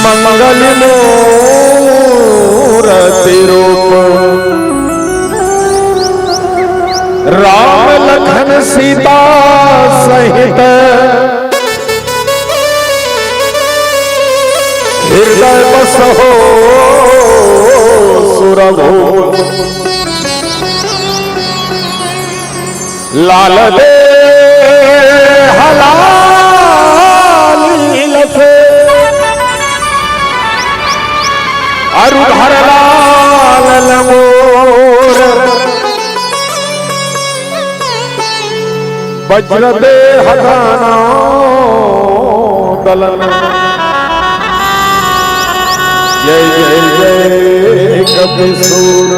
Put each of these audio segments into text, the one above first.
मंगल मूरति रूप राम लखन सीता सहित हृदय बसहो सुरभूप लाल दे हलाल से अरुधर लाल लमोर वज्र दे हदाना दलन जय जय जय कपिसूर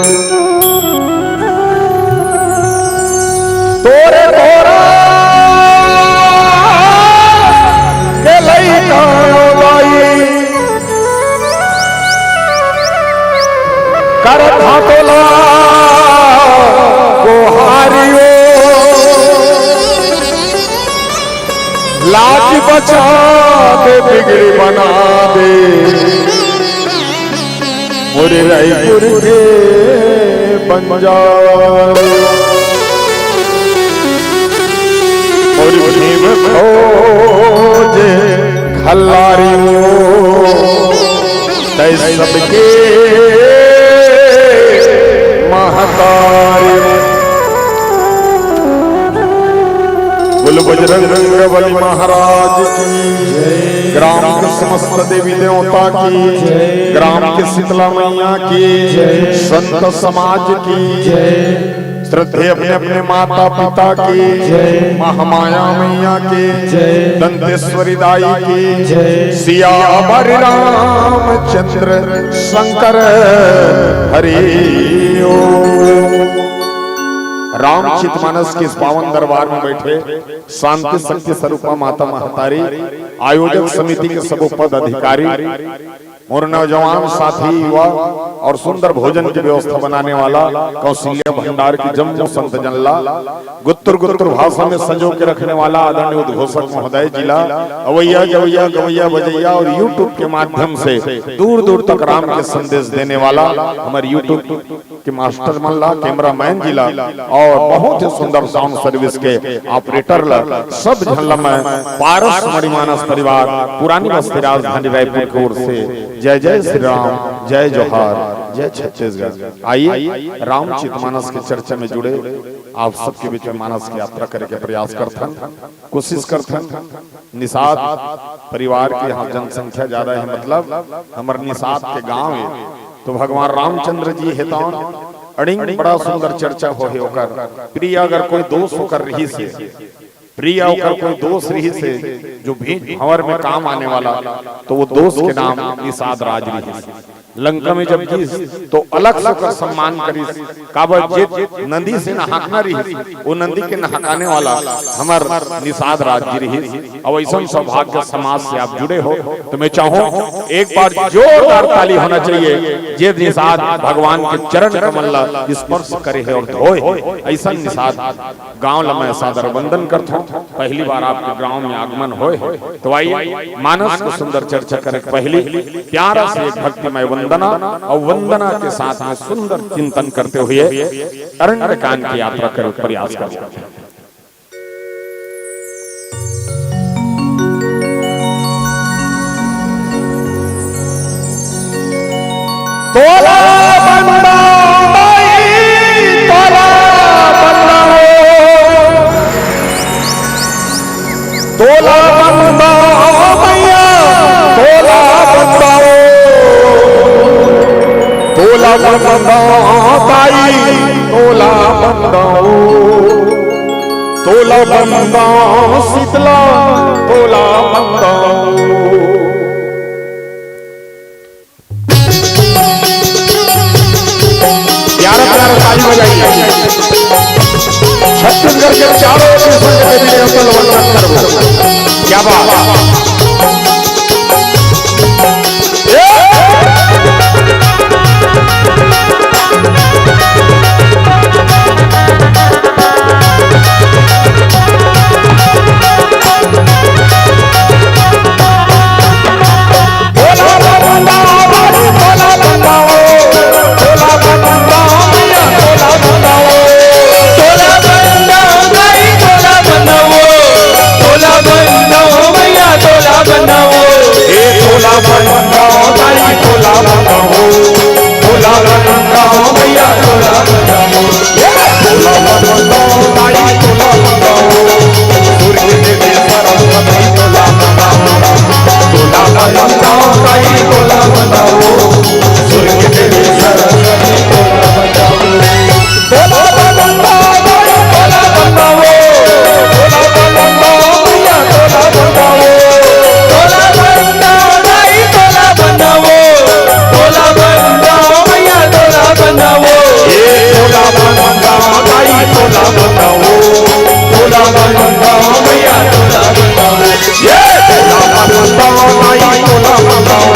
तोरे तोरा के लई काई कर भातोला गोहारियो लाज बचा दे बिगड़ी बना दे मोरे रायपुर के बंजार और भीम खोजे खल्लारियों तै सबके महतारी बोल बजरंग बली महाराज की ग्राम के समस्त देवी देवता की ग्राम के शीतला मैया की संत समाज की श्रद्धे अपने अपने माता पिता की महामाया मैया की दंतेश्वरी दाई की सियावर रामचंद्र शंकर हरि रामचितमानस के इस पावन दरबार में बैठे शांति शक्ति स्वरूपा माता महतारी आयोजक समिति के सब पद अधिकारी और नौजवान साथी युवा और सुंदर भोजन की व्यवस्था बनाने वाला कौशल्या भंडार की जम्मू संत जनला गुत्तुर गुत्तुर भाषा में संजो के रखने वाला आदरणीय उद्घोषक महोदय जिला अवैया गवैया गवैया बजैया और यूट्यूब के माध्यम से दूर दूर तक राम के संदेश देने वाला हमारे यूट्यूब के मास्टर मल्ला कैमरामैन जिला और बहुत ही सुंदर साउंड सर्विस के ऑपरेटर सब झल्ला में पारस मणिमानस परिवार पुरानी बस्ती राजधानी रायपुर की ओर से जय जय श्री राम जय जोहार जय छत्तीसगढ़। आइए रामचितमानस के चर्चा में जुड़े आप सबके बीच में मानस की यात्रा करने के प्रयास करथन कोशिश करथन। निषाद परिवार की यहाँ जनसंख्या ज्यादा है मतलब हमारे निषाद के गांव है तो भगवान रामचंद्र जी हेता अड़िंग बड़ा सुंदर चर्चा हो है ओकर प्रिय अगर कोई दोष होकर रही से प्रिय होकर कोई दोष रही से जो भी भंवर में काम आने वाला तो वो दोष के नाम निषाद राज रही लंका में जब की तो अलग से कर सम्मान करी काबत नंदी से नहाकना रही वो नंदी के नहाकाने वाला हमार निषाद राज जी रही। अब ऐसा सौभाग्य समाज से आप जुड़े हो तो मैं चाहूँ एक बार जोरदार ताली होना चाहिए जे निषाद भगवान के चरण कमल स्पर्श करे है और धोए ऐसा निषाद गाँव मैं सादर वंदन करता हूँ। पहली बार आपके गाँव में आगमन होए तो आइए मानस को सुंदर चर्चा करे पहली प्यारा से एक भक्तिमय वंदना और वंदना के साथ में सुंदर चिंतन करते हुए अरण्य कांड की यात्रा कर प्रयास करते हैं। तोला बंदा तोला बंदा तोला बंदा मैया तोला बंदा तोला बंदा बाई तोला बंदा तोला बंदा शीतला तोला बंदा प्यारा प्यारा ताली बजाइए छत्तीसगढ़ के चारों क्या बात बनाओ, तोला बनाओ मैया तोला बनाओ, तोला बनाओ ताई तोला बनाओ, सूर्य देवी सरस्वती तोला बनाओ, तोला बनाओ ताई तोला बनाओ, सूर्य देवी सरस्वती तोला बनाओ, तोला बनाओ ताई तोला बनाओ, तोला बनाओ मैया तोला बनाओ, तोला बनाओ ताई तोला बनाओ, तोला बनाओ मैया तोला बनाओ, ये तोला बनाओ ताई तोला बनाओ, तोला बनाओ मैया तोला बनाओ, ये तोला बनाओ ताई तोला बनाओ,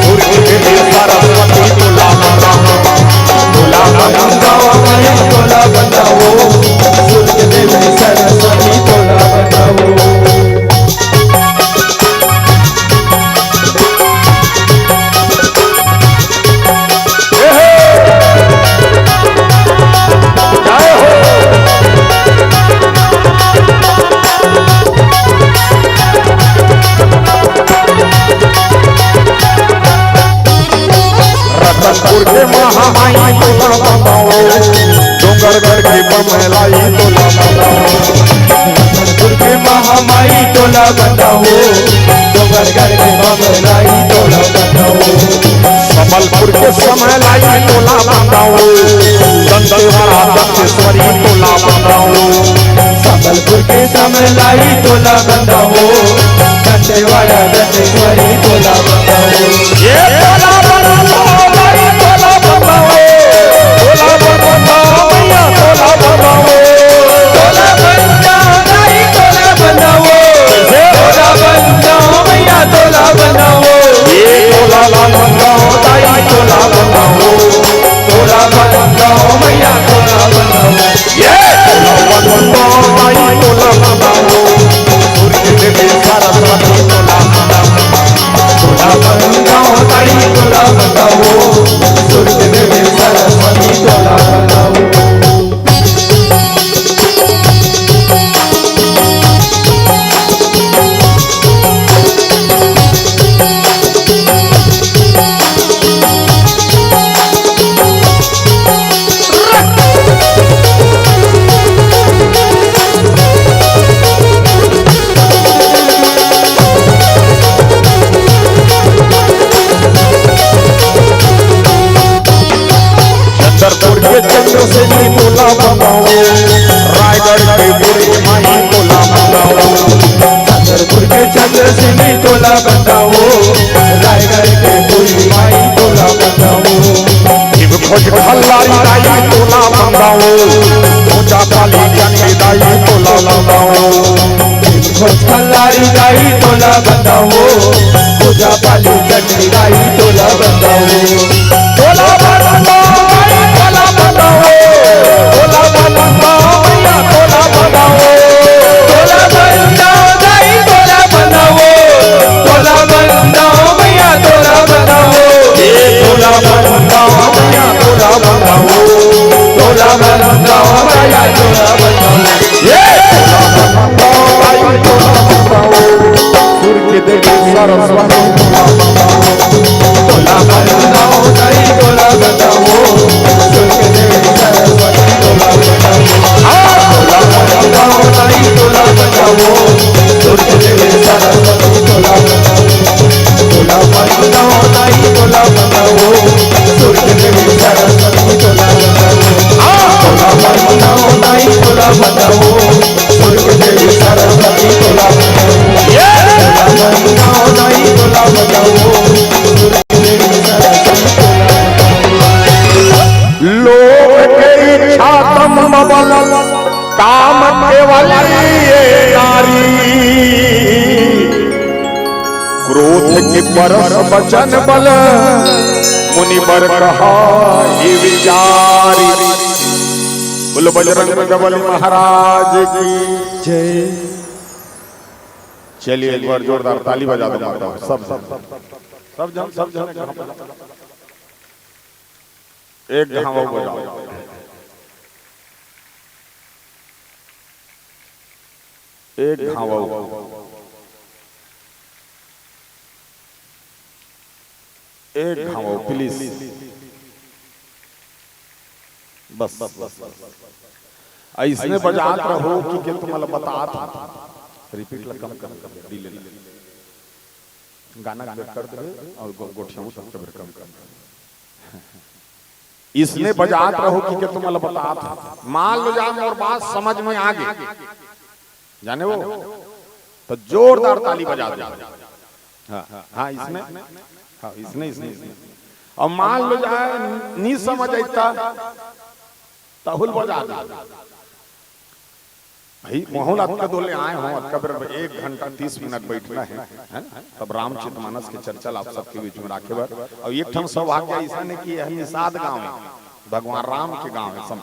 सूर्य देवी सरस्वती तोला बनाओ, तोला बनाओ मैया तोला बनाओ, सूर्य देवी सरस्वती तोला बनाओ। रतनपुर के महामाई तोला बनाओ, डोंगरगढ़ की बमलाई तोला बनाओ, रतनपुर के महामाई तोला बनाओ, डोंगरगढ़ के बमलाई तोला बनाओ, संबलपुर के समलाई तोला बनाओ, दंतेवाड़ा दंतेश्वरी तोला बनाओ, संबलपुर के समलाई तोला बनाओ, दंतेवाड़ा दंतेश्वरी तोला बनाओ, ये तोला बनाओ तोला बनाओ, तोला बनाओ मैया तोला बनाओ, तोला बनाओ ताई तोला बनाओ, तोला बनाओ मैया तोला बनाओ, ये तोला बनाओ ताई तोला बनाओ, तोला बनाओ मैया तोला बनाओ, ये तोला बनाओ ताई तोला बनाओ, सूर्य देवी सरस्वती तोला बनाओ, तोला बनाओ ताई तोला बनाओ, सूर्य देवी सरस्वती तोला बनाओ। छतरपुर के चंद्र से भी तोला बनाओ, रायगढ़ के बुरी माई तोला बनाओ, छतरपुर के चंद्र से भी तोला बनाओ, रायगढ़ के बुरी माई तोला बनाओ, खोज खल्लारी दाई तोला बनाओ, ऊंचा पाली चंडी दाई तोला बनाओ, खोज खल्लारी दाई तोला बनाओ, ऊंचा पाली चंडी दाई तोला बनाओ, तोला बनाओ तोला बनाओ, तोला बनाओ मैया तोला बनाओ, तोला बनाओ दाई तोला बनाओ, तोला बनाओ मैया तोला बनाओ, ये तोला बनाओ मैया तोला बनाओ, तोला बनाओ मैया तोला बनाओ, ये तोला बनाओ दाई तोला बनाओ, सूर्य देवी सरस्वती तोला बनाओ, तोला बनाओ दाई तोला बनाओ, सूर्य देवी सरस्वती तोला बनाओ, तोला बनाओ दाई तोला बनाओ, सूर्य देवी सरस्वती तोला बनाओ, तोला बनाओ दाई तोला बनाओ, सूर्य देवी सरस्वती तोला बनाओ, तोला बनाओ दाई तोला बनाओ, सूर्य देवी सरस्वती तोला बनाओ, तोला बनाओ दाई तोला बनाओ, सूर्य देवी सरस्वती तोला बनाओ। लोक के इच्छा तम बल काम केवल ये नारी, क्रोध के परस वचन बल मुनिवर कहा ये विचारी। बोलो बजरंग बली महाराज की जय। चलिए एक बार जोरदार ताली बजा दो माता सब सब सब जन एक घाव बजाओ। एक घाव एक घाव प्लीज, बस ऐसने बजात रहो कि तुम्हाला बतात रिपीट कम कर डिले गाना कर दे और गोठियों सबके कम कर, इसने बजात रहो कि तुम्हाला बतात। मान लो जान और बात समझ में आ गई जाने वो तो जोरदार ताली बजा दे। हाँ इसने, हाँ इसने और मान लो जाए नहीं समझ आता तहुल बजा दे भाई। मोहन आपका दोले आए हो, आपका फिर 1 घंटा 30 मिनट बैठना है तब रामचरितमानस के चर्चा आप सबके बीच में राखे बार। और एक ठम सौभाग्य ऐसा ने कि है निषाद गांव में भगवान राम के गांव है सब,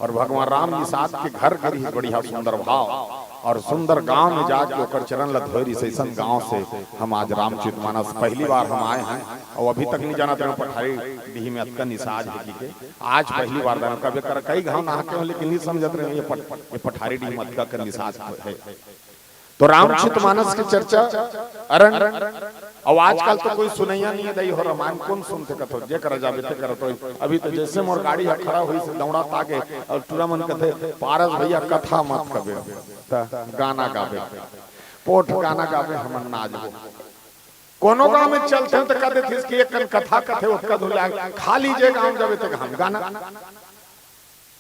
और भगवान राम निषाद के घर कर ही बढ़िया सुंदर भाव और सुंदर गांव में जाके ओकर चरण लधोरी से ऐसा गांव से हम आज रामचरितमानस पहली बार हम आए हैं और अभी तक नहीं जाना था पठारी डीही में अतका निषाद है कि आज पहली बार जाना। कभी कर कई गांव नहाते हो लेकिन नहीं समझते रहे ये पठारी डीही में अतका का निषाद है। तो रामचरितमानस की चर्चा अरण और आजकल तो कोई सुनैया नहीं है दई हो रामायण कौन सुनते कथो जे कर जाबे ते करतो। अभी तो जैसे मोर गाड़ी खड़ा हुई से दौड़ा ताके और टूरा मन कथे पारस भैया कथा मत कबे त गाना गावे पोठ गाना गावे हम नाच गो कोनो गांव में चलते हैं तो कहते थे कि एक कथा कथे उसका धुला खाली जे गांव जाबे ते हम गाना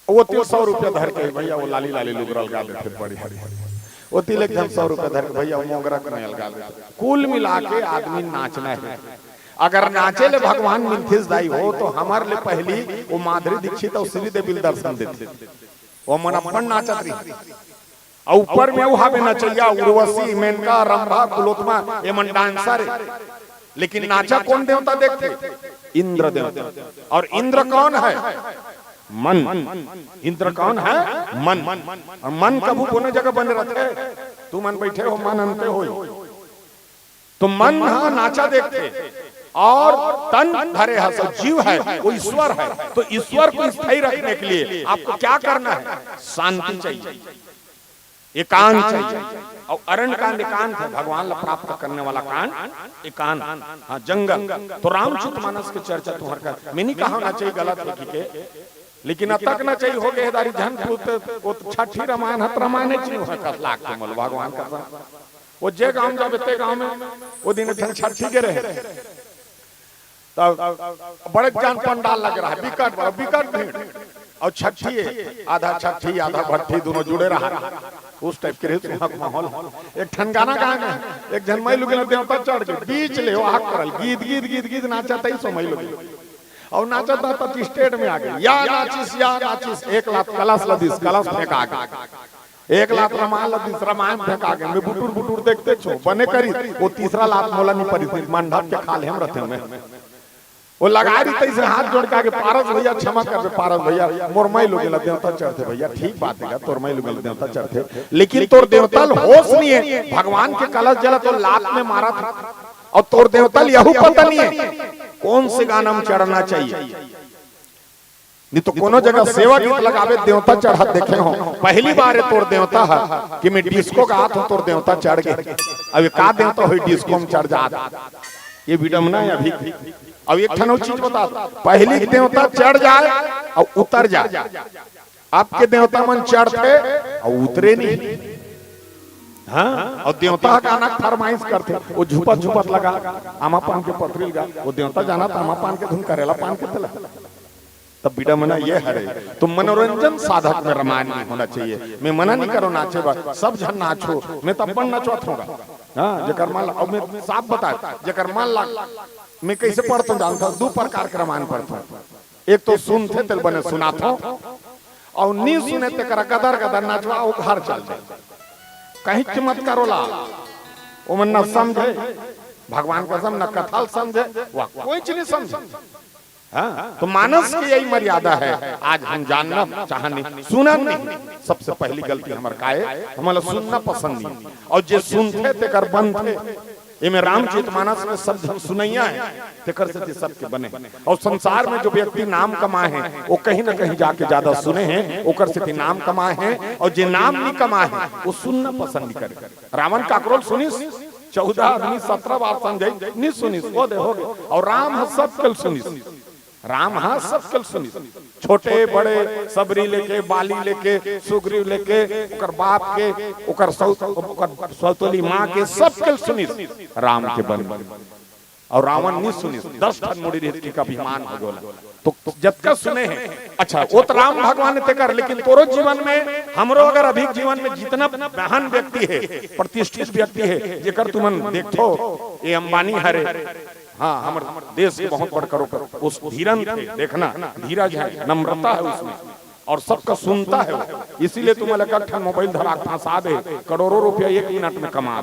वो 100 रुपया धर के भैया वो लाली लाली लुगरल गा देते बड़ी वो तिलक 100 रुपया धर के भैया मोगरा कने लगा देते। कुल मिला के आदमी नाचना है। अगर नाचे ले भगवान मिथिस दाई हो तो हमारे लिए पहली वो माधुरी दीक्षित और श्रीदेवी दर्शन देते वो मन अपन नाचत रही और ऊपर में वो हावे नचैया उर्वशी मेनका रंभा कुलोत्मा ये मन डांसर। लेकिन नाचा कौन देवता देखते? इंद्र देवता। और इंद्र कौन है? मन। इंद्र कौन है? मन। और मन कबू कोने जगह बने रहते, तू मन बैठे हो मन अंते हो तो मन हाँ नाचा देखते और तन धरे हस जीव है वो ईश्वर है। तो ईश्वर को स्थायी रखने के लिए आपको क्या करना है? शांति चाहिए, एकांत चाहिए। और अरण्य कांड एकांत है, भगवान ला प्राप्त करने वाला कांड एकांत। हाँ जंगल। तो रामचरितमानस की चर्चा तुम्हारे का मैंने कहा ना चाहिए गलत लिखी के लेकिन अतक ना चाहिए हो गए दारी धन वो छठी रामायण हत रामायण चाहिए लाख के मोल भगवान का वो जे गांव जाबे ते गांव में वो दिन धन छठी के रहे तब बड़े जान पंडाल लग रहा है बिकट भीड़ और छठी आधा छठी आधा भट्ठी दोनों जुड़े रहा उस टाइप के सुहाग माहौल। एक ठन गाना गाना एक जन मई लोग देवता चढ़ के बीच ले वो आग करल गीत गीत गीत गीत नाचता ही सो मई लोग और नाचता तो स्टेट में आ गई या नाचिस 1 लाख कलश लदिस कलश फेंका गए 1 लाख रामायण लदिस रामायण फेंका गए। मैं बुटुर बुटुर देखते छो बने करी वो तीसरा लाख मोला नहीं पड़ी मंडप के खाल हम रहते में वो लगा रही तैसे हाथ जोड़ के आगे पारस भैया क्षमा कर पारस भैया मोर मई लोग देवता चढ़ते भैया ठीक बात है तोर मई लोग देवता चढ़ते लेकिन तोर देवता होश नहीं है भगवान के कलश जला तो लात में मारा था और तोर देवता यहू पता नहीं है कौन से गाना में चढ़ना चाहिए। नहीं तो कोनो जगह सेवा गीत लगावे देवता चढ़ा देखे हो पहली बार है तोर देवता है कि मैं डिस्को का हाथ हूं तोर देवता चढ़ गए। अब का देवता हुई डिस्को में चढ़ जा ये विडम्बना है अभी। अब एक ठनो चीज बता पहली देवता चढ़ जाए और उतर जाए आपके देवता मन चढ़ते और उतरे नहीं। हाँ और देवता गाना फरमाइश करते वो झूपत झूपत लगा आमा पान के पथरी लगा वो देवता जाना था आमा पान के धुन करेला पान के तला तब बीड़ा मना ये है। तो मनोरंजन साधक में रामायण नहीं होना चाहिए। मैं मना नहीं करो नाचे बा सब जन नाचो मैं तब अपन नाचत होगा। हाँ जकर मान अब मैं साफ बता जकर मान ला मैं कैसे पढ़ता हूँ जानता हूँ 2 प्रकार के रामायण पढ़ता हूँ। एक तो सुनते तेल बने सुनाता और नहीं सुने ते करा गदर गदर नाचवा वो घर चल जाए कहीं चमत्कार होला वो मन न समझे भगवान का सम न कथा समझे वाह कोई चीज नहीं समझे। हाँ तो मानस की यही मर्यादा है आज हम जानना चाहने सुना नहीं। सबसे पहली गलती हमारे का है हमारा सुनना पसंद नहीं और जे सुनते ते कर बंद थे ये में रामचरितमानस में सब जन सुनैया है तेकर से सबके बने। और संसार में जो व्यक्ति नाम कमाए हैं वो कहीं ना कहीं जाके ज्यादा सुने हैं ओकर से नाम कमाए हैं और जे नाम नहीं कमाए हैं वो सुनना पसंद नहीं करे। रावण काकरोल सुनिस 14 आदमी 17 बार समझे नहीं सुनिस वो दे हो गए। और राम ह सब कल सुनिस, राम हा सब कल सुनिस, छोटे बड़े सबरी लेके बाली लेके सुग्रीव लेके ओकर बाप के ओकर सौतोली माँ के सब कल सुनिस राम के बन। और रावण नहीं सुनिस 10 ठन मुड़ी रेत का अभिमान हो गोला तो जब का सुने हैं। अच्छा वो तो राम भगवान ने कर, लेकिन तोरो जीवन में हमरो अगर अभी जीवन में जितना महान व्यक्ति है प्रतिष्ठित व्यक्ति है जेकर तुमन देखो ये अंबानी हरे, हाँ हमारे देश के बहुत बड़ करो उस धीरन थे, देखना धीरज है, नम्रता है उसमें और सबका सुनता है। इसीलिए तुम्हें लगा मोबाइल धरा फंसा दे, करोड़ों रुपया 1 मिनट में कमा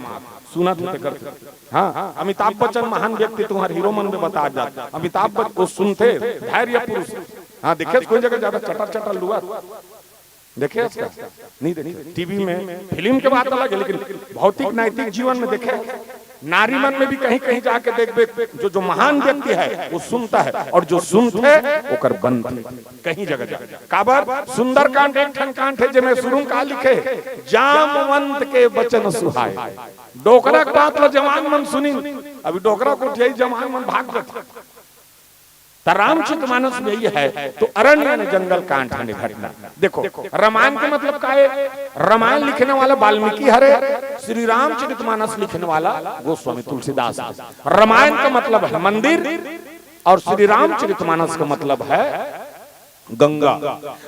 सुना थे करते। हाँ अमिताभ बच्चन महान व्यक्ति तुम्हारे हीरो मन में बता जाता, अमिताभ बच्चन को सुनते धैर्य पुरुष। हाँ देखे कोई जगह ज्यादा चटर चटर लुआ देखे इसका नहीं देखे, टीवी में फिल्म के बात अलग है, लेकिन भौतिक नैतिक जीवन में देखे नारी मन में भी कहीं कहीं जाके देख जो महान व्यक्ति है वो सुनता है, और जो सुनते ओकर बंद कहीं जगह काबर सुंदर कांड एक ठन कांड है जिसमें शुरू का लिखे जामवंत के वचन सुहाए, डोकरा के बात लो जवान मन सुनी, अभी डोकरा को यही जवान मन भाग जाता। रामचरितमानस में यही है तो अरण्य ने जंगल कांड है घटना। देखो रामायण का मतलब क्या है, रामायण लिखने वाला वाल्मीकि हरे, श्री रामचरितमानस लिखने वाला गोस्वामी तुलसीदास। रामायण का मतलब है मंदिर और श्री रामचरितमानस का मतलब है गंगा।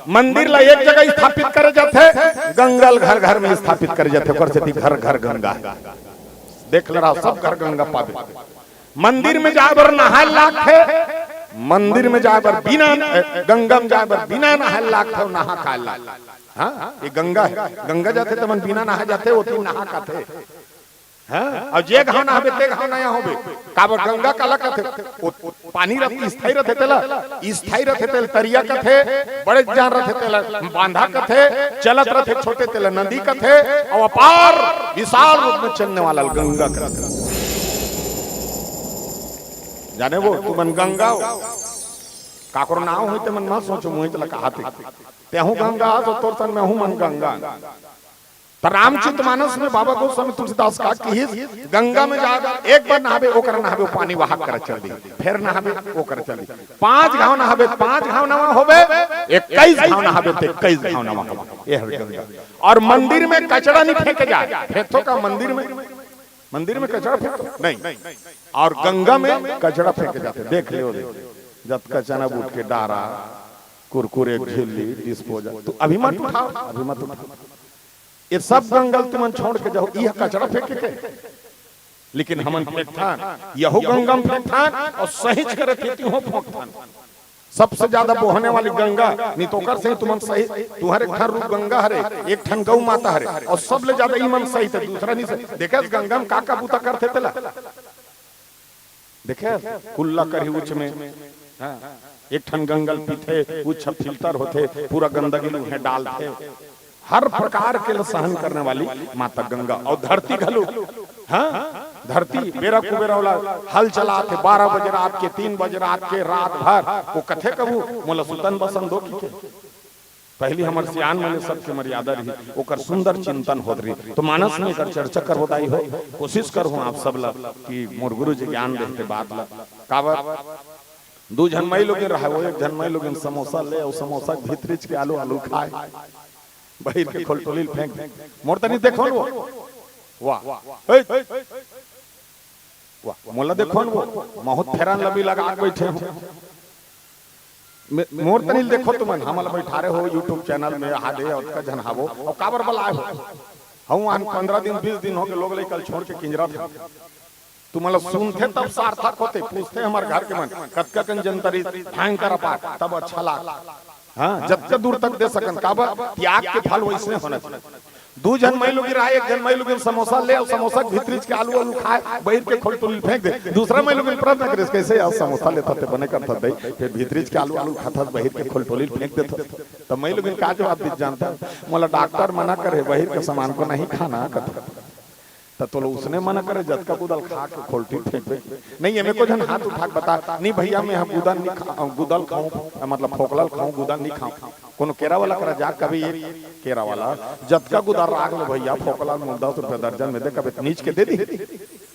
मंदिर ला एक जगह स्थापित करे जाते, गंगल घर घर में स्थापित करे जाते, घर घर गंगा देख रहा सब घर गंगा पावे। मंदिर में जाए बर नहाय लाख है, मंदिर में जाए बर बिना गंगा में जाए बर बिना नहाय लाख है, नहा खा लाख। हाँ ये गंगा है, गंगा जाते तो मन बिना नहा जाते वो तीन नहा खाते। हाँ और जे घाव नहाबे ते घाव नया होबे, काबर गंगा काला कथे पानी रहती स्थायी रहते तेला, स्थायी रहते तेल तरिया कथे, बड़े जान रहते तेला बांधा कथे, चलत रहते छोटे तेला नदी कथे, और अपार विशाल रूप में चलने वाला गंगा कथे। जाने वो तू मन गंगा हो काकर नाव होते मन ना सोचो मुई तला कहते ते हूं गंगा तो तोर तन में हूं मन गंगा। तो रामचरितमानस में बाबा गोस्वामी तुलसीदास का कि गंगा में जाकर एक बार नहाबे ओकर नहाबे पानी वहा कर चल दी, फिर नहाबे ओकर चल दी, 5 घाव नहाबे 5 घाव नवा होबे, 21 घाव नहाबे ते 21 घाव नवा होबे। ये हर गंगा। और मंदिर में कचरा नहीं फेंके जाए, फेंको का मंदिर में कचरा फेंको नहीं, और गंगा में कचरा फेंके जाते। देख ले जब कचरा बूट के डारा कुरकुरे झिल्ली डिस्पोजल तो अभी मत उठाओ, अभी मत उठाओ, ये सब गंगल तुमन छोड़ के जाओ, यह कचरा फेंके के। लेकिन हमन फेंकथान यहू गंगम फेंकथान और सहिच करे खेती हो फेंकथान। सबसे ज्यादा बोहने वाली गंगा नहीं तो कर सही तुमन सही, तुम्हारे घर रूप गंगा हरे, एक ठन गौ माता हरे, और सबले ज्यादा ईमन सही थे, दूसरा नहीं सही। देखे गंगा में का बूता करते तेला, देखे कुल्ला करी उच में एक ठन गंगल पीते उच्च फिल्टर होते, पूरा गंदगी है डालते, हर प्रकार के सहन करने वाली माता गंगा। और धरती घलू, हाँ धरती बेरा कुबेरा वाला हल चलाते 12 बजे रात के 3 बजे रात के रात भर वो कथे कबू मोला सुतन बसन दो की पहली हमर सियान में सबके मर्यादा रही, ओकर सुंदर चिंतन होत रही। तो मानस में कर चर्चा कर होताई हो, कोशिश करूं आप सब ला कि मोर गुरु जी ज्ञान देते बात ला। काबर 2 जनमई लोग रहा वो, एक जनमई लोग समोसा ले और समोसा भीतरीच के आलू खाए, बहिर के खोलटोली फेंक मोर तनी देखो वो, वाह वाह मोला देखो वो बहुत फेरान लबी लगा बैठे हो, मोर तनी देखो तुमन हमला बैठारे हो यूट्यूब चैनल में हादे और का जनहावो और काबर बलाए हो। हम 15 दिन 20 दिन हो के लोग ले कल छोड़ के किंजरा थे, तुमला सुनते तब सार्थक होते, पूछते हमारे घर के मन कतका कन जनतरी ढांग कर पाट तब अच्छा लाग। हाँ जब तक दूर तक दे सकन, काबर त्याग के फल वैसे होना चाहिए। 2 जनमई लोग रहा, एक जनमई लोग समोसा ले और समोसा भीतरीच के आलू खाए, बहिर के खोलटोली फेंक दे, दूसरा मई लोग प्रश्न करे कैसे यार समोसा लेता थे बने करता दे, फिर भीतरीच के आलू खाता बहिर के खोलटोली फेंक देता। तो मई लोग का जवाब दी जानता, मोला डॉक्टर मना करे बहिर के सामान को नहीं खाना कथा, तो उसने मना करे जतका गुदल खा के खोलटी फेंक दे। नहीं हमें को जन हाथ उठा के बता नहीं भैया मैं गुदल नहीं खाऊं, गुदल खाऊं मतलब फोकलल खाऊं, गुदल नहीं खाऊं। कोनो केरा वाला करा जा कभी एक केरा वाला जतका गुदल राग ले भैया फोकलल 10 रुपया दर्जन में दे, कभी नीच के दे दी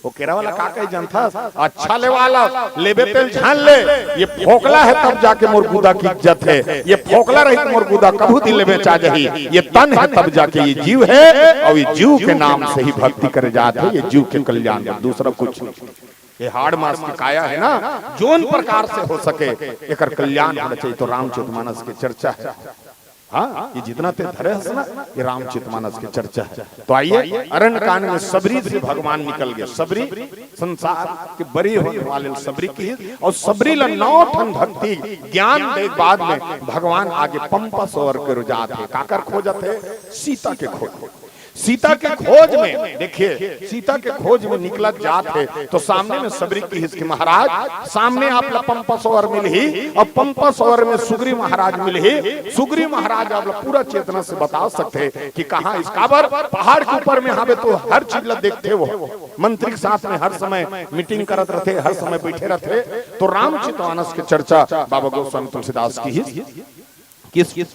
वो केरा वाला का कहे जनता अच्छा ले वाला लेबे तेल झान ले, ये फोकला है तब जाके मुर्गुदा की इज्जत है, ये फोकला रही तो मुर्गुदा कभू दिल में चा जही, ये तन है तब जाके ये जीव है, और ये जीव के नाम से ही भक्ति करे जाते हैं, ये जीव के कल्याण में दूसरा कुछ नहीं। ये हाड़ मास की काया है ना, जोन प्रकार से हो सके एकर कल्याण होना चाहिए। तो रामचरितमानस की चर्चा है। हाँ, ये जितना ते धरे है ना, ये रामचरितमानस की चर्चा है। तो आइए, अरण्य कांड में सबरी से भगवान निकल गए। सबरी संसार के बरी होने वाले सबरी की, और सबरी ला 9 ठन भक्ति ज्ञान दे बाद में भगवान आगे पंपा सवर के रुजात है। काकर खोजत है? सीता के खोज। सीता के खोज में देखिए, सीता के खोज में निकला जात है, तो सामने में सबरी की हिस्की महाराज, सामने आप पंपा सवर मिल ही, और पंपा सवर में सुग्री महाराज मिल ही। सुग्री महाराज आप पूरा चेतना से बता सकते हैं कि कहाँ इस काबर पहाड़ के ऊपर में यहाँ तो हर चीज देखते वो मंत्री के साथ में हर समय मीटिंग करत रहते, हर समय बैठे रहते। तो रामचरितमानस की चर्चा बाबा गोस्वामी तुलसीदास की ही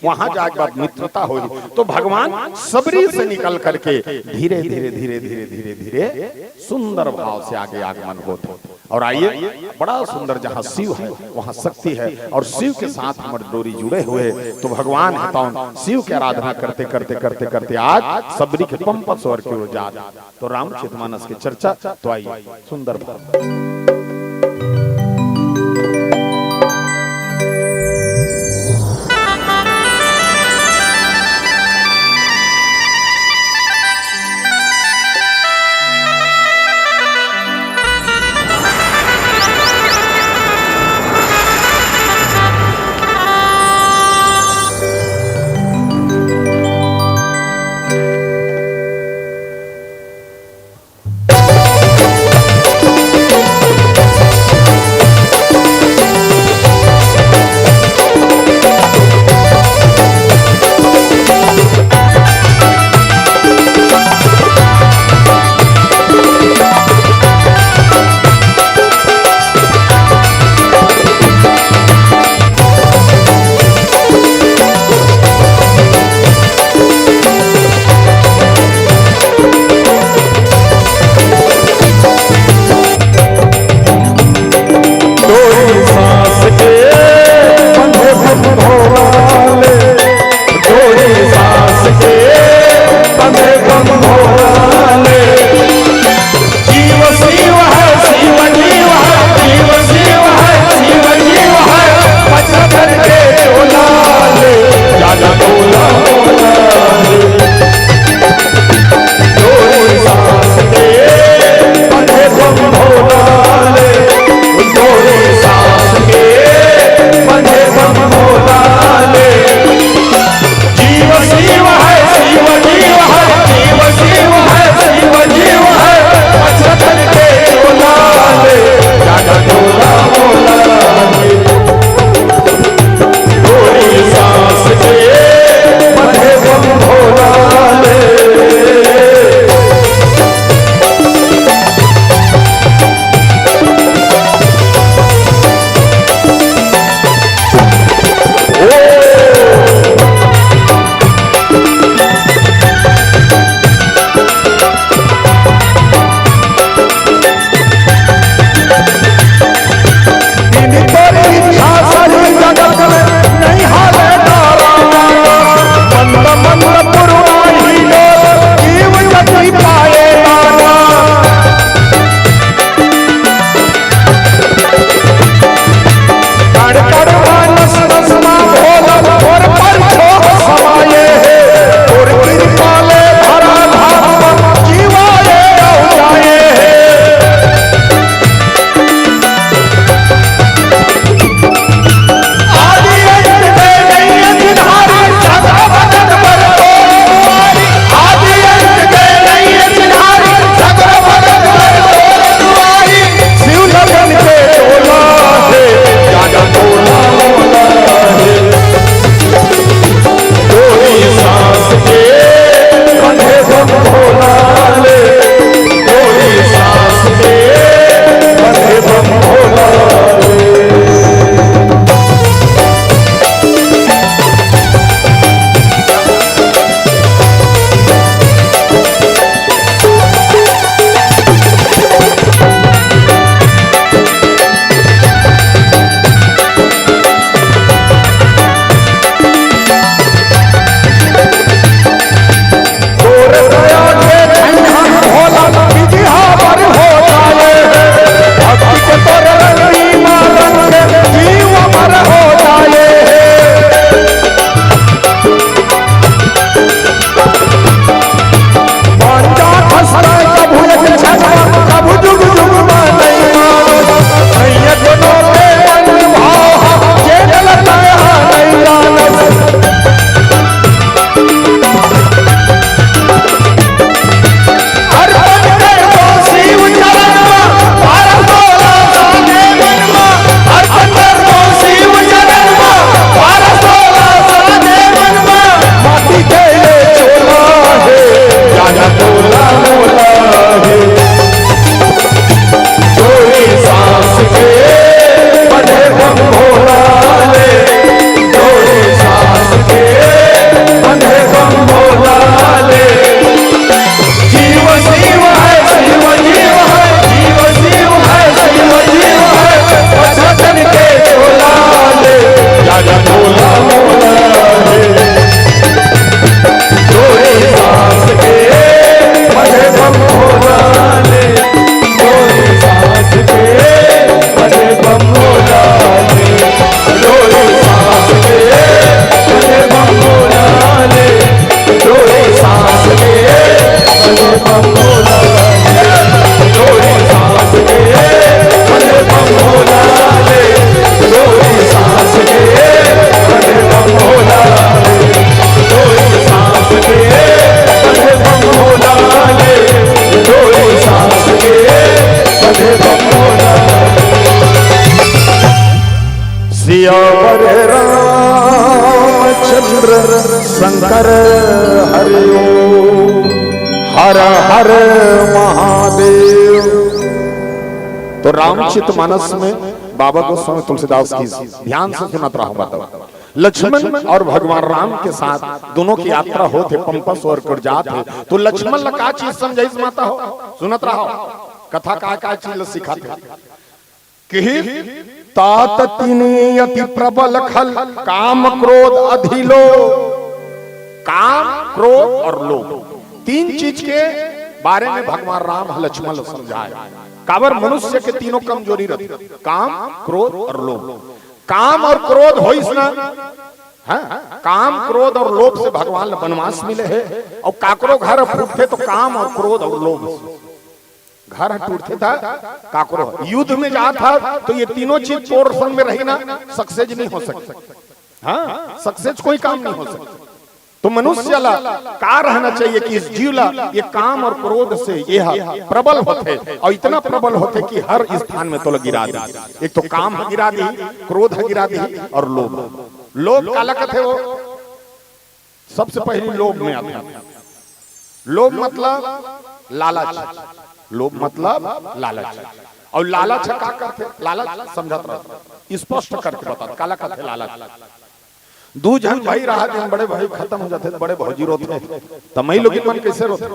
वहां जाके बात मित्रता हो, तो भगवान सबरी से निकल करके धीरे धीरे धीरे धीरे धीरे धीरे सुंदर भाव से आगे आगमन होता। और आइए, बड़ा सुंदर जहाँ शिव है वहाँ शक्ति है, और शिव के साथ हमारे डोरी जुड़े हुए, तो भगवान है तो शिव की आराधना करते करते करते करते आज सबरी के पंपा सवर की ओर जा। तो रामचरितमानस की चर्चा, तो आइए सुंदर भाव। सियावर रामचंद्र शंकर हरि ओम, हर हर महादेव। तो रामचरितमानस में बाबा गोस्वामी तुलसीदास की ध्यान से सुनत रहा बताओ। लक्ष्मण और भगवान राम के साथ दोनों की यात्रा होते पंपस और कुरजात है। तो लक्ष्मण ला का चीज समझाइस माता हो, सुनत रहा कथा का चीज सिखाते कि तात तिनी अति प्रबल खल काम क्रोध अधिलो। काम क्रोध और लोभ तीन चीज के बारे में भगवान राम लक्ष्मण को समझाए। काबर मनुष्य के तीनों कमजोरी रहती, काम क्रोध और लोभ। काम और क्रोध हो ना, काम क्रोध और लोभ से भगवान वनवास मिले है। और काकरो घर फूटते तो काम और क्रोध और लोभ घर टूटते था। काकरो युद्ध में जा था तो ये तीनों चीज पोर्शन में रही ना, सक्सेस नहीं हो सकता। हाँ, सक्सेस कोई काम नहीं हो सकता। तो मनुष्य ला का रहना चाहिए कि इस जीव ला ये काम और क्रोध से ये प्रबल होते और इतना प्रबल होते कि हर स्थान में तो गिरा दी। एक तो काम गिरा दी, क्रोध गिरा दी और लोभ। लोभ काला कथे वो सबसे पहले लोभ में आते हैं। लोभ मतलब लालच, लोभ मतलब लालच। और लालच का करते, लालच समझत रहा स्पष्ट करके बता काला कथे लालच। दू जन भाई रहा दिन बड़े भाई खत्म हो जाते, बड़े भौजी रोते तो मई लोग मन कैसे रोते।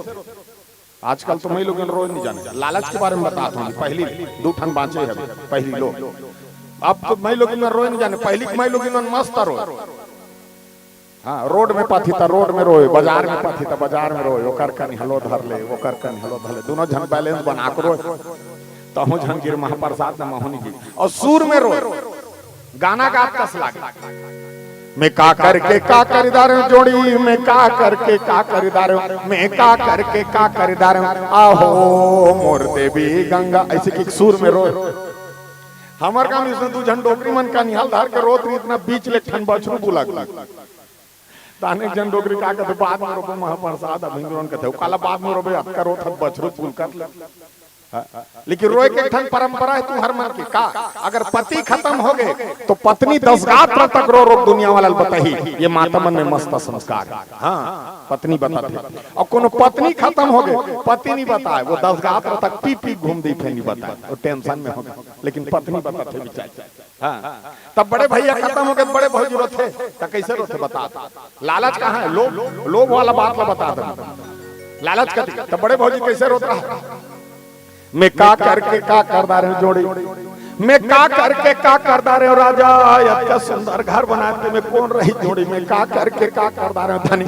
आजकल तो मई लोग रोज नहीं जाने। लालच के बारे में बताता हूँ। पहली दू ठन बाँचे है पहली लोग, अब तो मई लोग रोज नहीं जाने। पहली मई लोग मस्त रो, हाँ रोड में पाथी था रोड में रोए, बाजार में पाथी था बाजार में रोए। ओकर कनी हलो धर ले, ओकर कनी हलो धर ले, दोनों जन बैलेंस बना कर रोए। तहु जन गिर महाप्रसाद न मोहनी जी और सूर में रोए, गाना गात कस लागे। मैं का करके का खरीदार जोड़ी, मैं का करके का खरीदार, मैं का करके का खरीदार। आहो मोर देवी गंगा, ऐसे की सुर में रो। हमार काम इसमें दू जन डोकरी मन का निहाल धार के रोत इतना बीच ले ठन बछरू बुला ताने जन डोकरी का कहते बाद में रोबो महाप्रसाद अभिंगरन कहते काला बाद में रोबे अक्का रोत बछरू बुल कर। लेकिन रोए के ठन परंपरा है तू हर मन की का। अगर पति खत्म हो गए तो पत्नी 10 गात्र तक रो रो दुनिया वाला बताही। ये माता मन में मस्त संस्कार। हाँ पत्नी बताते। और कोनो पत्नी खत्म हो गए पति नहीं बताए, वो 10 गात्र तक पी पी घूम दी फिर नहीं बताए, वो टेंशन में हो गए। लेकिन पत्नी बताते बेचारे। हाँ तब बड़े भैया खत्म हो गए, बड़े भौजी रोते तो कैसे रोते बता। लालच कहाँ है, लोभ, लोभ वाला बात ला बता दे। लालच का तब बड़े भौजी कैसे रोता है। मैं का करके का करदा रहे जोड़ी, मैं का करके का करदा रहे राजा। इतना सुंदर घर बनाते में कौन रही जोड़ी। मैं का करके का करदा रहे धनी।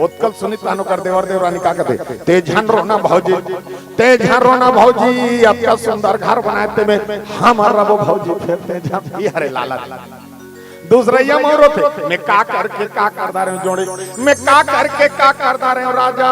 उत्कल सुनित तानो कर देवर देवरानी का कहते ते झन रोना भौजी, ते झन रोना भौजी। इतना सुंदर घर बनाते में हमार रबो भौजी फिर ते झन। अरे लाला दूसरा ये मोरो थे। मैं का करके का करदा रहे जोड़ी, मैं का करके का करदा रहे राजा।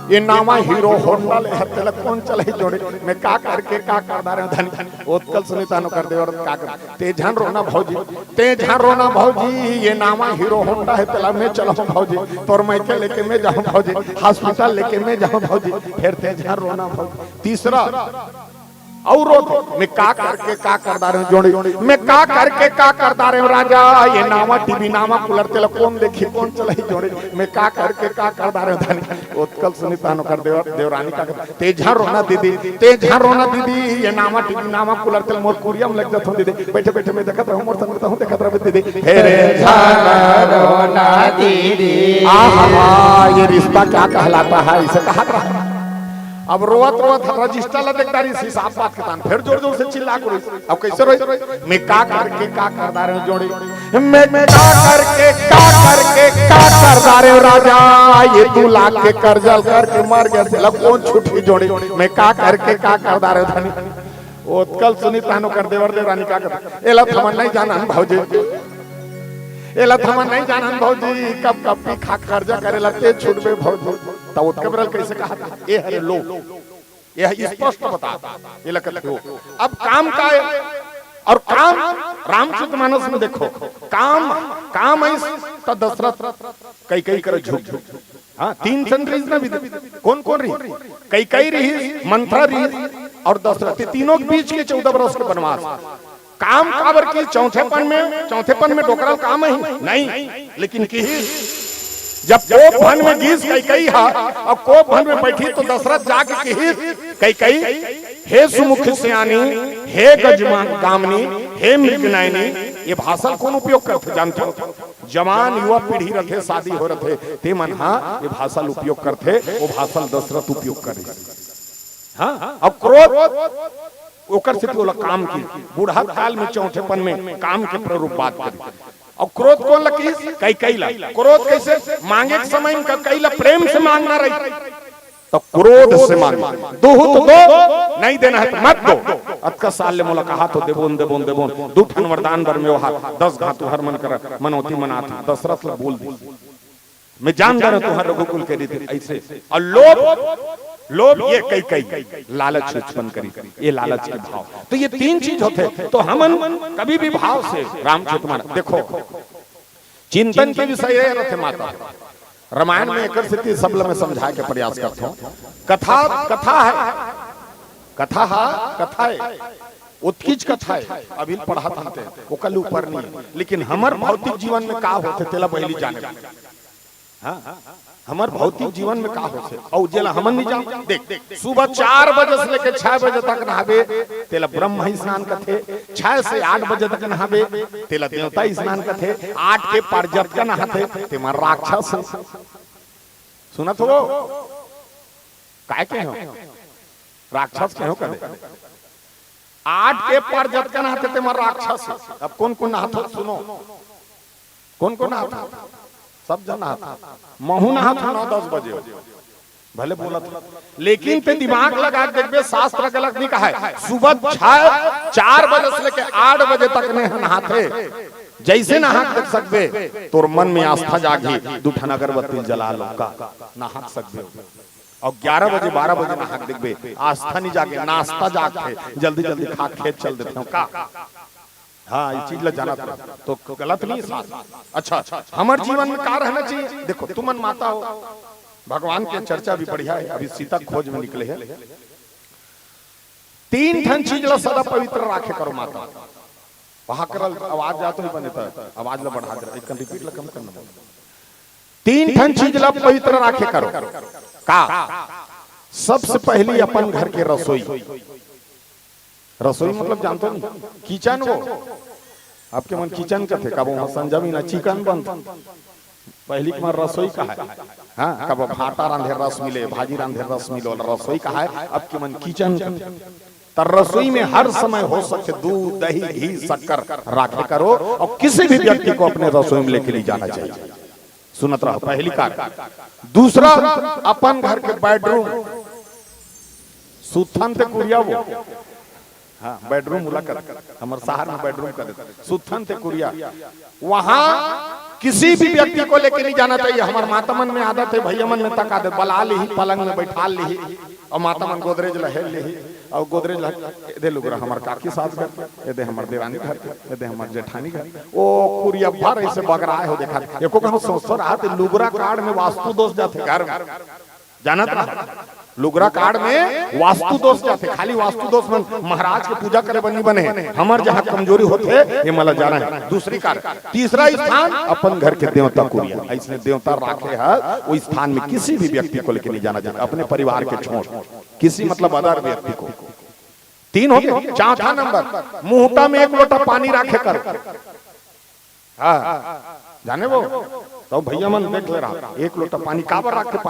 ये नामा हीरो होंडा ले हत्ते लग कौन चले जोड़ी। मैं का करके का करदा रहे धनी। उत्कल सुनीता नो कर दे और का कर ते झन रोना भौजी, ते झन रोना भौजी। ये नामा हीरो होंडा है तेला मैं चलो भौजी, तोर मैं के लेके मैं जाऊं भौजी, हॉस्पिटल लेके मैं जाऊं भौजी, फिर ते झन रोना भौजी। तीसरा और मैं का करके का करदा रहे जोड़ी, मैं का करके का करदा रहे राजा। ये नामा टीवी नामा कूलर तेला कौन देखी कौन चलाई जोड़ी। मैं का करके का करदा रहे धनी। उत्कल सुनीता नो कर देवरानी का ते झन रोना दीदी, ते झन रोना दीदी। ये नामा टीवी नामा कूलर तेल मोर कुरियम लग जात हो दीदी। बैठे बैठे मैं देखत रहूं मोर संग रहूं देखत रहे दीदी। हेरे झन रोना दीदी। आहा ये रिश्ता क्या कहलाता है, इसे कहा रहा। अब रोवत रोवत रजिस्टर ला देखता रही हिसाब बात के तान फिर जोर जोर से चिल्ला करो। अब कैसे रोई, मैं का करके का करदा रहे जोड़ी, मैं का करके का करदा रहे राजा। ये 2 लाख के कर्जा करके मर गया से लग कौन छुट्टी जोड़ी। मैं का करके का करदा रहे धनी। उत्कल सुनी तानो कर देवर देवरानी का कहता एला थमन नहीं जानन भौजी, एला थमन नहीं जानन भौजी। कब कब पी खा कर्जा करे लगते छुटबे भौजी। तो उत्कबरल कैसे कहा था ये हरे लोग, यह स्पष्ट बताता ये लगत हो। अब काम का है और काम रामचरितमानस में देखो काम काम है तो दशरथ कई कई करे झूठ। हाँ 3 चंद्रीज ना भी कौन कौन रही, कई रही, मंथरा रही और दशरथ। तीनों के बीच के 14 वर्ष के वनवास। काम काबर की चौथेपन में डोकरल काम ही नहीं, लेकिन की जब कोप भन में गीस कई हा और कोप भन में बैठी तो दशरथ जाके कही हे सुमुख सियानी, हे गजमान गामनी, हे मृगनयनी, ये भाषा कौन उपयोग करते जानते हो? जवान युवा पीढ़ी रथे, शादी हो रहे ते मन हाँ ये भाषा उपयोग करते, वो भाषा दशरथ उपयोग करे। हाँ अब क्रोध ओकर से बोला काम की बूढ़ा काल में चौथेपन में काम के प्ररूप बात करी। और क्रोध कौन लकी कई ला क्रोध कैसे मांगे के समय में कई ला प्रेम से मांगना रही तो क्रोध से मांग दो नहीं देना है तो मत दो। अतका साल ले मोला कहा तो देबोन देबोन देबोन दू ठन वरदान बर में वहां 10 घातु हर मन कर मनोती मनाती। दशरथ ला बोल दी मैं जान जा रहा तुम्हारे रघुकुल के रीति ऐसे। और लोभ ये कई लालच उत्पन्न करी, ये लालच के भाव। तो ये तीन चीज होते तो हमन कभी भी भाव से रामचरितमानस देखो चिंतन के विषय रहे माता रामायण में एक स्थिति सबल में समझाए के प्रयास करता हूँ। कथा है उत्कीच कथा है अभी पढ़ा था वो कल ऊपर नहीं है, लेकिन हमार भौतिक जीवन में का होते तेला पहली जाने। हाँ हमार भौतिक जीवन में का होते और जेला हमन नहीं जान देख सुबह 4 बजे से लेकर 6 बजे तक नहाबे तेला ब्रह्म ही स्नान करते, 6 से 8 बजे तक नहाबे तेला देवता ही स्नान करते, 8 के पारजत का नहाते ते मार राक्षस सुनत हो काय के हो राक्षस के हो करे 8 के पारजत का नहाते ते मार राक्षस। अब कौन नहाता सुनो कौन नहाता सब जन नहाता महू नहाता 9-10 बजे भले बोला था, लेकिन ते दिमाग लगा देखबे शास्त्र गलत नहीं कहा है। सुबह 4 बजे से लेकर 8 बजे तक ने नहाते जैसे नहा कर सकबे तोर मन में आस्था जागी दूठन अगरबत्ती जला लो का नहा सकबे। और 11 बजे 12 बजे नहा देखबे आस्था नहीं जागे नाश्ता जागते जल्दी जल्दी खा खेत चल देते हो का। हाँ ये चीज ला जाना था तो गलत नहीं साथ। अच्छा हमारे जीवन में क्या रहना चाहिए देखो तुमन माता हो भगवान की चर्चा भी बढ़िया है अभी सीता खोज में निकले हैं। 3 ठन चीज ला सदा पवित्र राखे करो माता। वहां करल आवाज जातो ही बने आवाज ला बढ़ा दे एक रिपीट ला कम करना। 3 ठन चीज ला पवित्र राखे करो का। सबसे पहली अपन घर के रसोई मतलब जानते नहीं किचन वो आपके मन किचन का थे कब संजमी ना चिकन बन पहली कुमार रसोई का है। हाँ कब भाटा रांधे रस मिले भाजी रांधे रस मिले रसोई का है। अब के मन किचन तर रसोई में हर समय हो सके दूध दही घी शक्कर राखे करो और किसी भी व्यक्ति को अपने रसोई में लेके ले जाना चाहिए। सुनत रहो पहली कार। दूसरा अपन घर के बेडरूम सुथन ते कुरिया वो हाँ बेडरूम मुलाकात हमारे शहर में बेडरूम कर देते सुथन थे कुरिया वहां किसी भी व्यक्ति को लेके नहीं जाना चाहिए। हमारे माता मन में आदत है भैया मन में तक आदत बला ली पलंग में बैठा ली और माता मन गोदरेज लहेल ली और गोदरेज दे लुगरा हमारे काकी सास घर ये दे हमारे देरानी घर ये दे हमारे जेठानी घर वो कुरिया भर ऐसे बगराए हो देखा एको कहूं सोचो रहा लुगरा कार्ड में वास्तु दोष जाते घर में जाना था लुगरा कार्ड में वास्तु दोष जाते खाली वास्तु दोष मन महाराज के पूजा करे बनी बने हमार जहाँ कमजोरी होते ये मला जाना है। दूसरी कार्ड। तीसरा स्थान अपन घर के देवता कुरिया ऐसे देवता राखे है वो स्थान में किसी भी व्यक्ति को लेके नहीं जाना चाहिए अपने परिवार के छोड़ किसी मतलब अदर व्यक्ति को। 3 हो गए। चौथा नंबर मुहूर्ता में 1 लोटा पानी राखे कर। हाँ जाने वो तो भैया मन देख ले रहा 1 लोटा पानी काबर रख के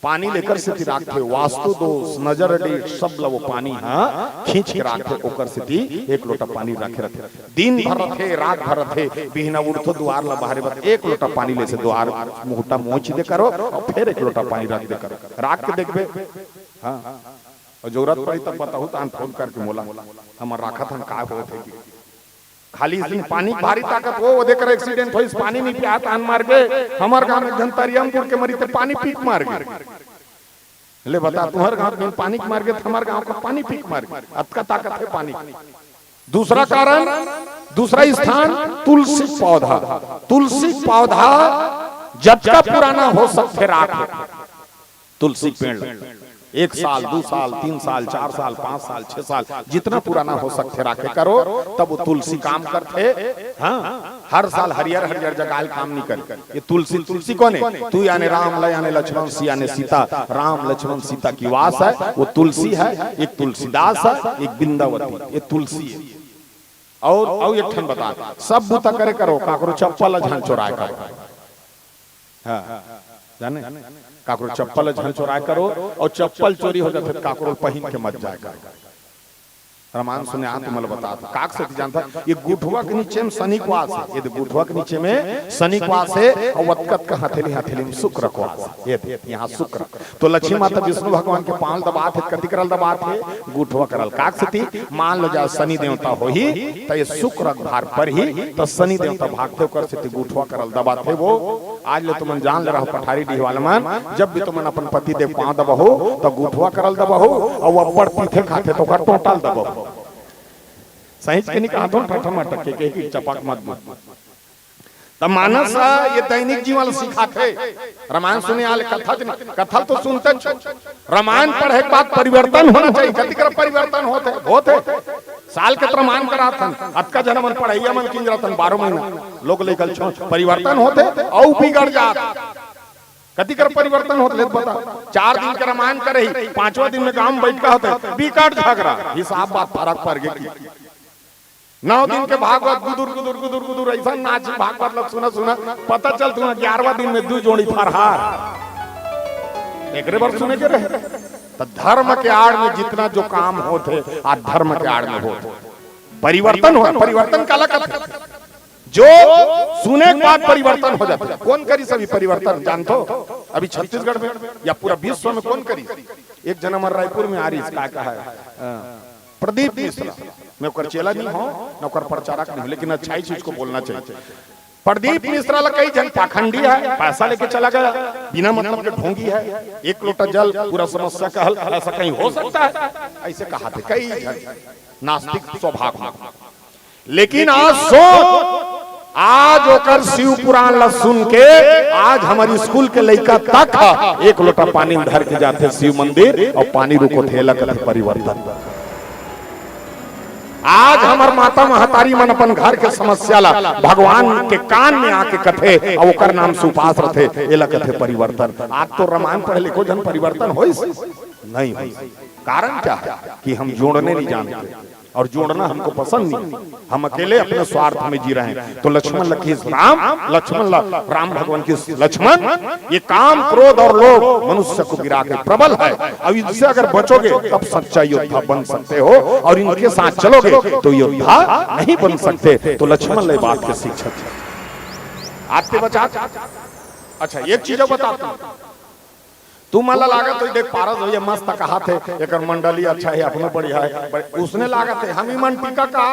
पानी लेकर से राखे वास्तु दोष नजर अडी सब वो पानी हाँ खींच के राखे ओकर से 1 लोटा पानी रखे दिन भर रखे रात भर रखे बिहना उठो द्वार ला बाहर 1 लोटा पानी ले से द्वार मुहूर्ता मोच दे करो और फिर 1 लोटा पानी रख दे करो राख के देखबे। हाँ और जरूरत पड़ी तब बताऊं तो फोन करके मोला हमार राखा था का होत है खाली इसमें पानी भारी ताकत वो देकर एक्सीडेंट हो इस पानी में पिया तान मार गए हमारे गांव में जनतरियमपुर के मरी तो पानी पीक मार गए। ले बता तुम्हारे गांव में पानी मार गए हमारे गांव का पानी पीक मार गए अतका ताकत है पानी। दूसरा कारण दूसरा स्थान तुलसी पौधा जब का पुराना हो सकते राख तुलसी पेड़ 1 साल 2 साल 3 साल 4 साल 5 साल 6 साल जितना पुराना हो सकते राखे करो, तब वो तुलसी काम करते। हाँ, हर साल हरियर हरियर जगाल काम नहीं कर। ये तुलसी, तुलसी कौन है? तू यानी राम, ल यानी लक्ष्मण, सी यानी सीता, राम लक्ष्मण सीता की वास है, वो तुलसी है। एक तुलसीदास है, एक बिंदावती, ये तुलसी है। और एक ठन बता, सब बूता करे करो, काकरो चप्पल झन चुराए करो। हाँ, जाने काकरो चप्पल झन चुराए करो, और चप्पल चोरी हो जाते काकरो पहन के मत जाए करो। रामायण सुने आ तुम्हें बता काक से जानता, ये गुठवा के नीचे में शनि को वास है। ये गुठवा के नीचे में शनि को वास है, और वत्कत का हथेली हथेली में शुक्र को वास है। ये यहाँ शुक्र, तो लक्ष्मी माता विष्णु भगवान के पांव दबात है, कति करल दबात है, गुठवा करल। काक से मान लो जा शनि देवता हो ही, तो ये शुक्र भार पर ही, तो शनि देवता भागते कर से गुठवा करल दबात है। वो आज ले तुम जान ले रहो पठारी डी वाला मन, जब भी तुम अपन पति देव पांव दबहो तो गुठवा करल दबहो, और वो अब्बड़ पीठे खाते तो कर टोटल दबहो। सही के नहीं कहा, ठठा मटक के चपक मत मत। तब मानस ये दैनिक जीवन सिखाते। रामायण सुने आले कथा तो सुनते, रामायण पढ़े के बाद परिवर्तन होना चाहिए। कति कर परिवर्तन होते साल के रामायण कराथन, अतका जन्म पढ़ैया मन किन रतन 12 महीना लोग लेकर परिवर्तन होते और बिगड़ जात। कति कर परिवर्तन होते बता, 4 दिन के रामायण करे, 5वां दिन में गांव में बैठ का होते बिकट झगड़ा, हिसाब बात फर्क पड़ गई। 9 दिन के भागवत गुदुर गुदुर गुदुर गुदुर ऐसा नाच भागवत लोग सुना सुना, पता चल तुम 11वां दिन में 2 जोड़ी फरहार एक बार सुने के रहे। तो धर्म के आड़ में जितना जो काम होते, आज धर्म के आड़ में होते परिवर्तन हो। परिवर्तन काला करते, जो सुने के बाद परिवर्तन हो जाता है। कौन करी सभी परिवर्तन जानते हो? अभी छत्तीसगढ़ में या पूरा विश्व में कौन करी? एक जन हमारे रायपुर में आ रही का है प्रदीप मिश्रा। मैं ओकर चेला नहीं हो न ओकर प्रचारक नहीं, लेकिन अच्छाई चीज को बोलना चाहिए। प्रदीप मिश्रा ला कई जन पाखंडी है, पैसा लेके चला गया, बिना मतलब के ढोंगी है, 1 लोटा जल पूरा समस्या का हल। ऐसा कहीं हो सकता है? ऐसे कहा थे कई जन नास्तिक स्वभाव में। लेकिन आज आज ओकर शिव पुराण ला सुन के आज हमारी स्कूल के लड़का तक 1 लोटा पानी में धर के जाते शिव मंदिर, और पानी रुको थे अलग परिवर्तन। आज हमार माता महतारी मन अपन घर के समस्या ला भगवान के कान में आके कथे, और ओकर नाम से उपास रथे, एला कथे परिवर्तन। आज तो रामायण पढ़े लिखो जन परिवर्तन होई नहीं होई। कारण क्या है कि हम जोड़ने नहीं जानते, और जोड़ना हमको पसंद नहीं। हम अकेले अपने स्वार्थ में जी रहे हैं। तो लक्ष्मण लखी राम, लक्ष्मण राम भगवान की लक्ष्मण, ये काम क्रोध और लोभ मनुष्य को गिरा के प्रबल है। अब इससे अगर बचोगे तब सच्चा योद्धा बन सकते हो, और इनके साथ चलोगे तो योद्धा नहीं बन सकते। तो लक्ष्मण ले बात के शिक्षक आते बचा। अच्छा एक चीज बताता हूं, तू मला लागत हो देख पारस भैया मस्त कहा थे एक मंडली अच्छा है, अपनो बढ़िया है। उसने लागत है हम मन टीका का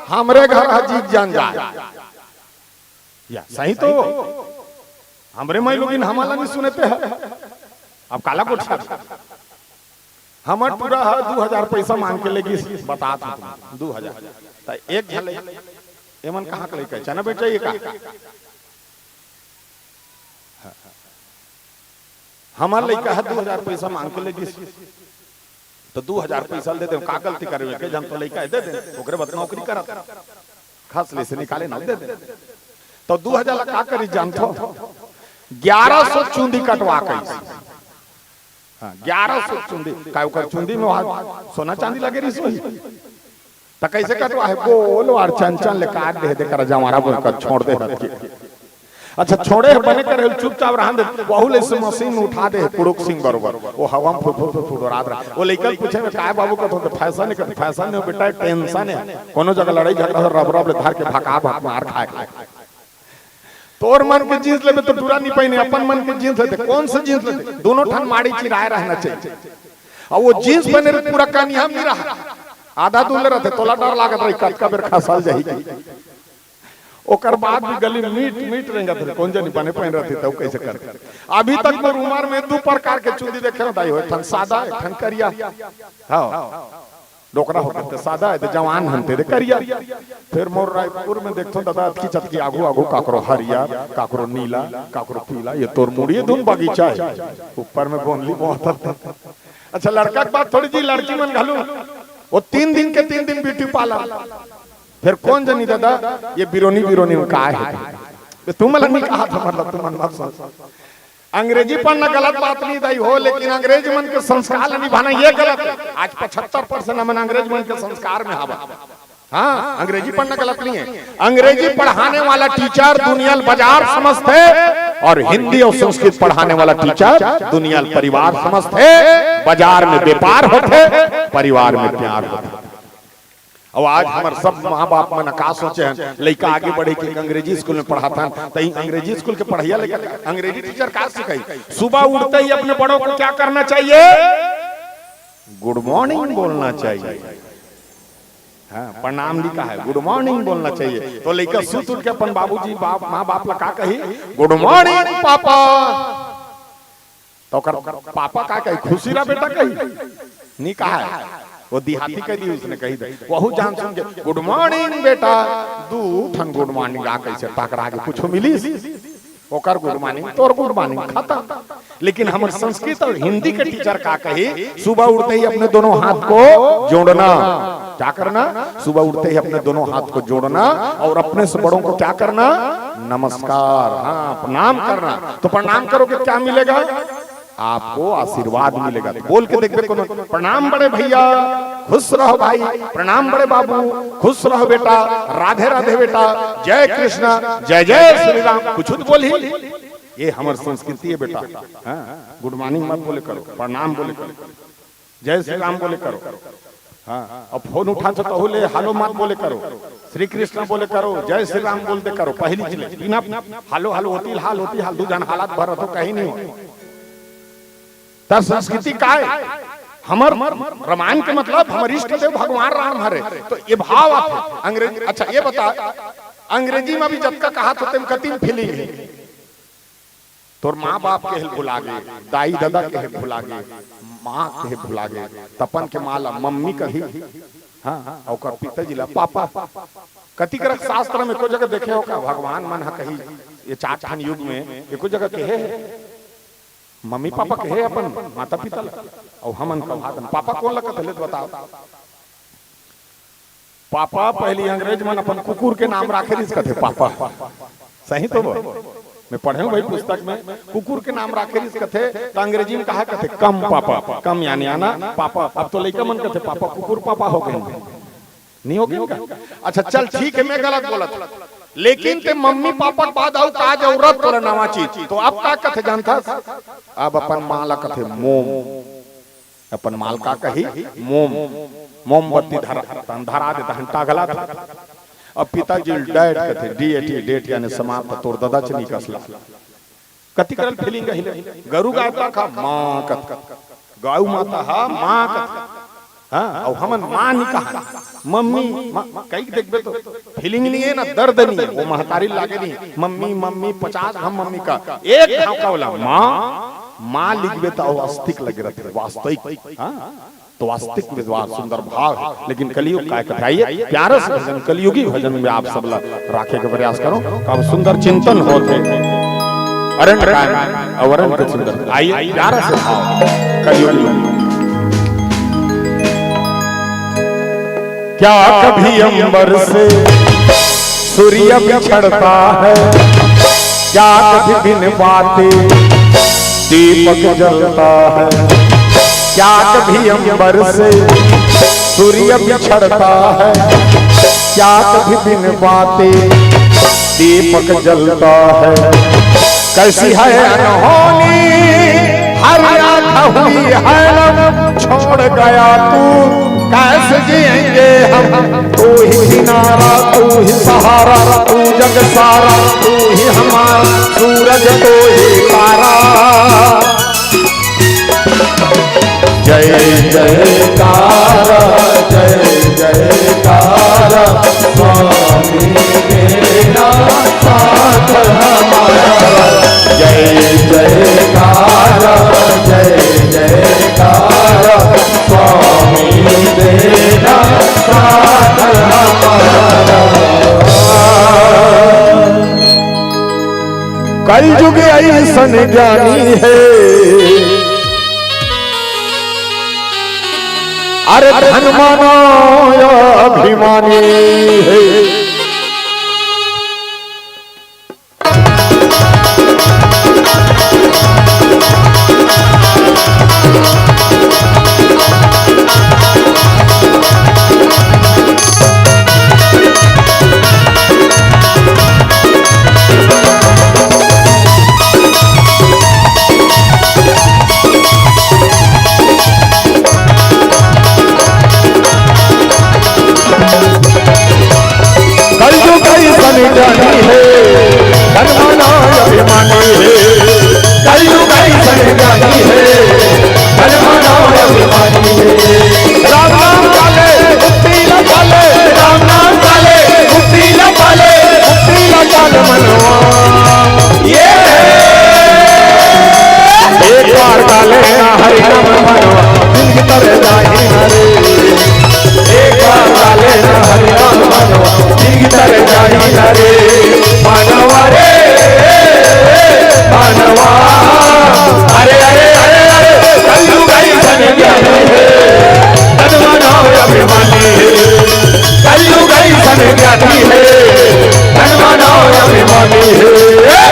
हमरे घर हजीब जान जाए या सही, तो हमरे मई लोग हमारा नहीं सुनते हैं। अब काला कोठा हमार पूरा 2000 पैसा मांग के लेगी, बता 2000 एक झल एमन कहाँ के लेके चना बेटा ये का हमार लड़का है 2000 पैसा मांग के लेगी, तो 2000 पैसा दे दे। का गलती करे के जन तो लड़का दे दे, ओकरे बत नौकरी कर खास ले से निकाले ना दे दे। तो 2000 का करी जानतो 1100 चुंदी कटवा के। हां 1100 चुंदी काय ओकर चुंदी में सोना चांदी लगे रही सोई, तो कैसे कटवा है? गोल और चंचन ले काट दे कर जमारा बोल छोड़ दे रख। अच्छा छोड़े बने करे चुपचाप रहा दे, बहुल से मशीन में उठा दे पुरुक सिंह बरोबर, वो हवा में फुफुरात रहा। वो लइका पूछे में काय बाबू का तो फैशन नहीं, फैशन नहीं बेटा टेंशन है। कोनो जगह लड़ाई झगड़ा हो रब रब धार के भका भक मार खाए। तोर मन के जींस लेबे तो पूरा नहीं पहने, अपन मन के जींस लेते। कौन सा जींस लेते? दोनों ठन माड़ी चिराए रहना चाहिए। और वो जींस पहने पूरा कानिया नहीं रहा, आधा दूर रहते, तोला डर लागत रही कट का बेर खसल जाएगी। ओकर बाद भी गली मीट रहेगा थे, कौन जानी बने पहन रहती तो कैसे कर। अभी तक मैं उमर में 2 प्रकार के चुंदी देखे हो दाई हो, ठन सादा ठन करिया। हाँ डोकरा होता है सादा है, जवान हनते दे करिया। फिर मोर रायपुर में देखतो दादा अतकी चतकी आगू आगू काकरो हरिया, काकरो नीला, काकरो पीला। ये तोर मुड़िए धुन बगीचा है, ऊपर में बोनली बहुत अच्छा लड़का की बात थोड़ी जी, लड़की मन घालू वो 3 दिन के 3 दिन ब्यूटी पार्लर, फिर कौन जानी दादा ये बिरोनी बिरोनी में का है तुम नहीं कहा था, मतलब तुम मत सोच। अंग्रेजी पढ़ना गलत बात नहीं दाई हो, लेकिन अंग्रेज मन के संस्कार निभाना ये गलत है। आज 75% हमन अंग्रेज मन के संस्कार में हवा। हाँ, अंग्रेजी पढ़ना गलत नहीं है। अंग्रेजी पढ़ाने वाला टीचर दुनिया बाजार समझते, और हिंदी और संस्कृत पढ़ाने वाला टीचर दुनिया परिवार समझते। बाजार में व्यापार होते, परिवार में प्यार होते। और आज हमारे सब माँ बाप मन का सोचे हैं लड़का आगे बढ़े कि अंग्रेजी स्कूल में पढ़ाता है, तो अंग्रेजी स्कूल के पढ़िया लेकर अंग्रेजी टीचर का सिखाई। सुबह उठते ही अपने बड़ों को क्या करना चाहिए? गुड मॉर्निंग बोलना चाहिए। हाँ, प्रणाम लिखा है, गुड मॉर्निंग बोलना चाहिए। तो लेकर सुत उठ के अपन बाबूजी बाप माँ बाप लगा कही गुड मॉर्निंग पापा, तो पापा का कही खुशी रहा बेटा कही नहीं कहा है, वो देहाती कह दी उसने कही दे वहू जान सुन के गुड मॉर्निंग बेटा, दू ठन गुड मॉर्निंग आ कैसे टकरा के कुछ मिली ओकर गुड मॉर्निंग तोर गुड मॉर्निंग खत्म। लेकिन हमारे संस्कृत और हिंदी के टीचर का कही सुबह उठते ही अपने दोनों हाथ को जोड़ना। क्या करना? सुबह उठते ही अपने दोनों हाथ को जोड़ना और अपने से बड़ों को क्या करना? नमस्कार, हाँ प्रणाम करना। तो प्रणाम करोगे क्या मिलेगा? आपको आशीर्वाद मिलेगा। तो बोल के देखते कौन, प्रणाम बड़े भैया, खुश रहो भाई, प्रणाम बड़े बाबू, खुश रहो बेटा, राधे राधे बेटा, जय कृष्णा, जय जय श्री राम, कुछ बोली। ये हमारी संस्कृति है बेटा। गुड मॉर्निंग मत बोले करो, प्रणाम बोले करो, जय श्री राम बोले करो। हाँ, और फोन उठा तो ले हालो मत बोले करो, श्री कृष्ण बोले करो, जय श्री राम बोलते करो। पहली चीज बिना हालो हालो होती हाल होती हाल, 2 जन हालात भर तो कहीं नहीं हो। तब संस्कृति का है हमर रामायण के मतलब हमारे इष्ट देव भगवान राम हरे, तो ये भाव आते अंग्रेजी। अच्छा ये बता, अंग्रेजी में भी जब का कहा तो तुम कतिम फीलिंग है, तोर माँ बाप के हेल्प भुला गए, दाई दादा के हेल्प भुला गए, माँ के हेल्प भुला गए, तपन के माला मम्मी कही, हाँ और पिताजी ला पापा। कति करक शास्त्र में को जगह देखे हो का भगवान मन हा कही ये 4 युग में एको जगह कहे मम्मी पापा कहे अपन माता पिता और हमन का पापा कौन लगता है बताओ। पापा पहली अंग्रेज मन अपन कुकुर के नाम राखे इसका थे पापा, सही तो मैं पढ़े हूँ भाई पुस्तक में, कुकुर के नाम राखे इसका थे। तो अंग्रेजी में कहा कहते कम पापा, कम यानी आना पापा। अब तो लड़का मन कहते पापा, कुकुर पापा हो गए नहीं हो गए। अच्छा चल ठीक है, मैं गलत बोला, लेकिन ते मम्मी पापा के बाद आउ का जरूरत तोरा नवा चीज। तो अब का कथे जानता? अब अपन माला कथे मोम, अपन माल का कही मोम, मोमबत्ती धरा दे घंटा गला था। अब पिताजी डेट कथे डीएटी डेट यानी समाप्त, तोर दादा चनी कसला कति करल फीलिंग हिले गरु गाय का मां कथ, गाय माता हा मां कथ। हाँ, और हमन मां नहीं कहा मम्मी, कई देखबे तो फीलिंग नहीं है ना, दर्द नहीं है, वो महतारी लागे नहीं मम्मी मम्मी 50 हम मम्मी का एक भाव का बोला मां लिखबे तो वास्तविक लगे रहते वास्तविक। हाँ, तो वास्तविक विद्वान सुंदर भाव है। लेकिन कलयुग का बताइए प्यारा से भजन, कलयुगी भजन में आप सब राखे का प्रयास करो, अब सुंदर चिंतन होते अरण्य अवरण के सुंदर। आइए प्यारा से भाव कलयुगी। क्या कभी अंबर से सूर्य बिछड़ता है, क्या कभी बिन बातें दीपक जलता है, क्या कभी अंबर से सूर्य बिछड़ता है, क्या कभी बिन बातें दीपक जलता है। कैसी है अनहोनी हर रात हुई है, छोड़ गया तू कैसे जिएंगे हम, तू ही किनारा तू ही सहारा, तू जग सारा तू ही हमारा, सूरज तो ही तारा। जय जयकारा जय जयकारा, स्वामी मेरा साथ हमारा। जय जयकारा जय जयकारा, स्वामी मेरा साथ हमारा। कलयुग ऐसन ज्ञानी है, अरे धन मानो अभिमानी है। जानी है धनमाना अभिमानी है, कलयुग ऐसन जानी है धनमाना अभिमानी है। राम नाम काले मुक्ति न पाले, राम नाम काले मुक्ति न पाले, मुक्ति न पाले मनवा ये एक बार काले हरि नाम मनवा जिनकी तरह जाही हरे, एक बार काले हरि नाम मनवा जिनकी तरह जाही हरे। मानवा रे मानवा अरे अरे अरे अरे कलयुग ऐसन ज्ञानी है धनमाना अभिमानी है, कलयुग ऐसन ज्ञानी है धनमाना अभिमानी है।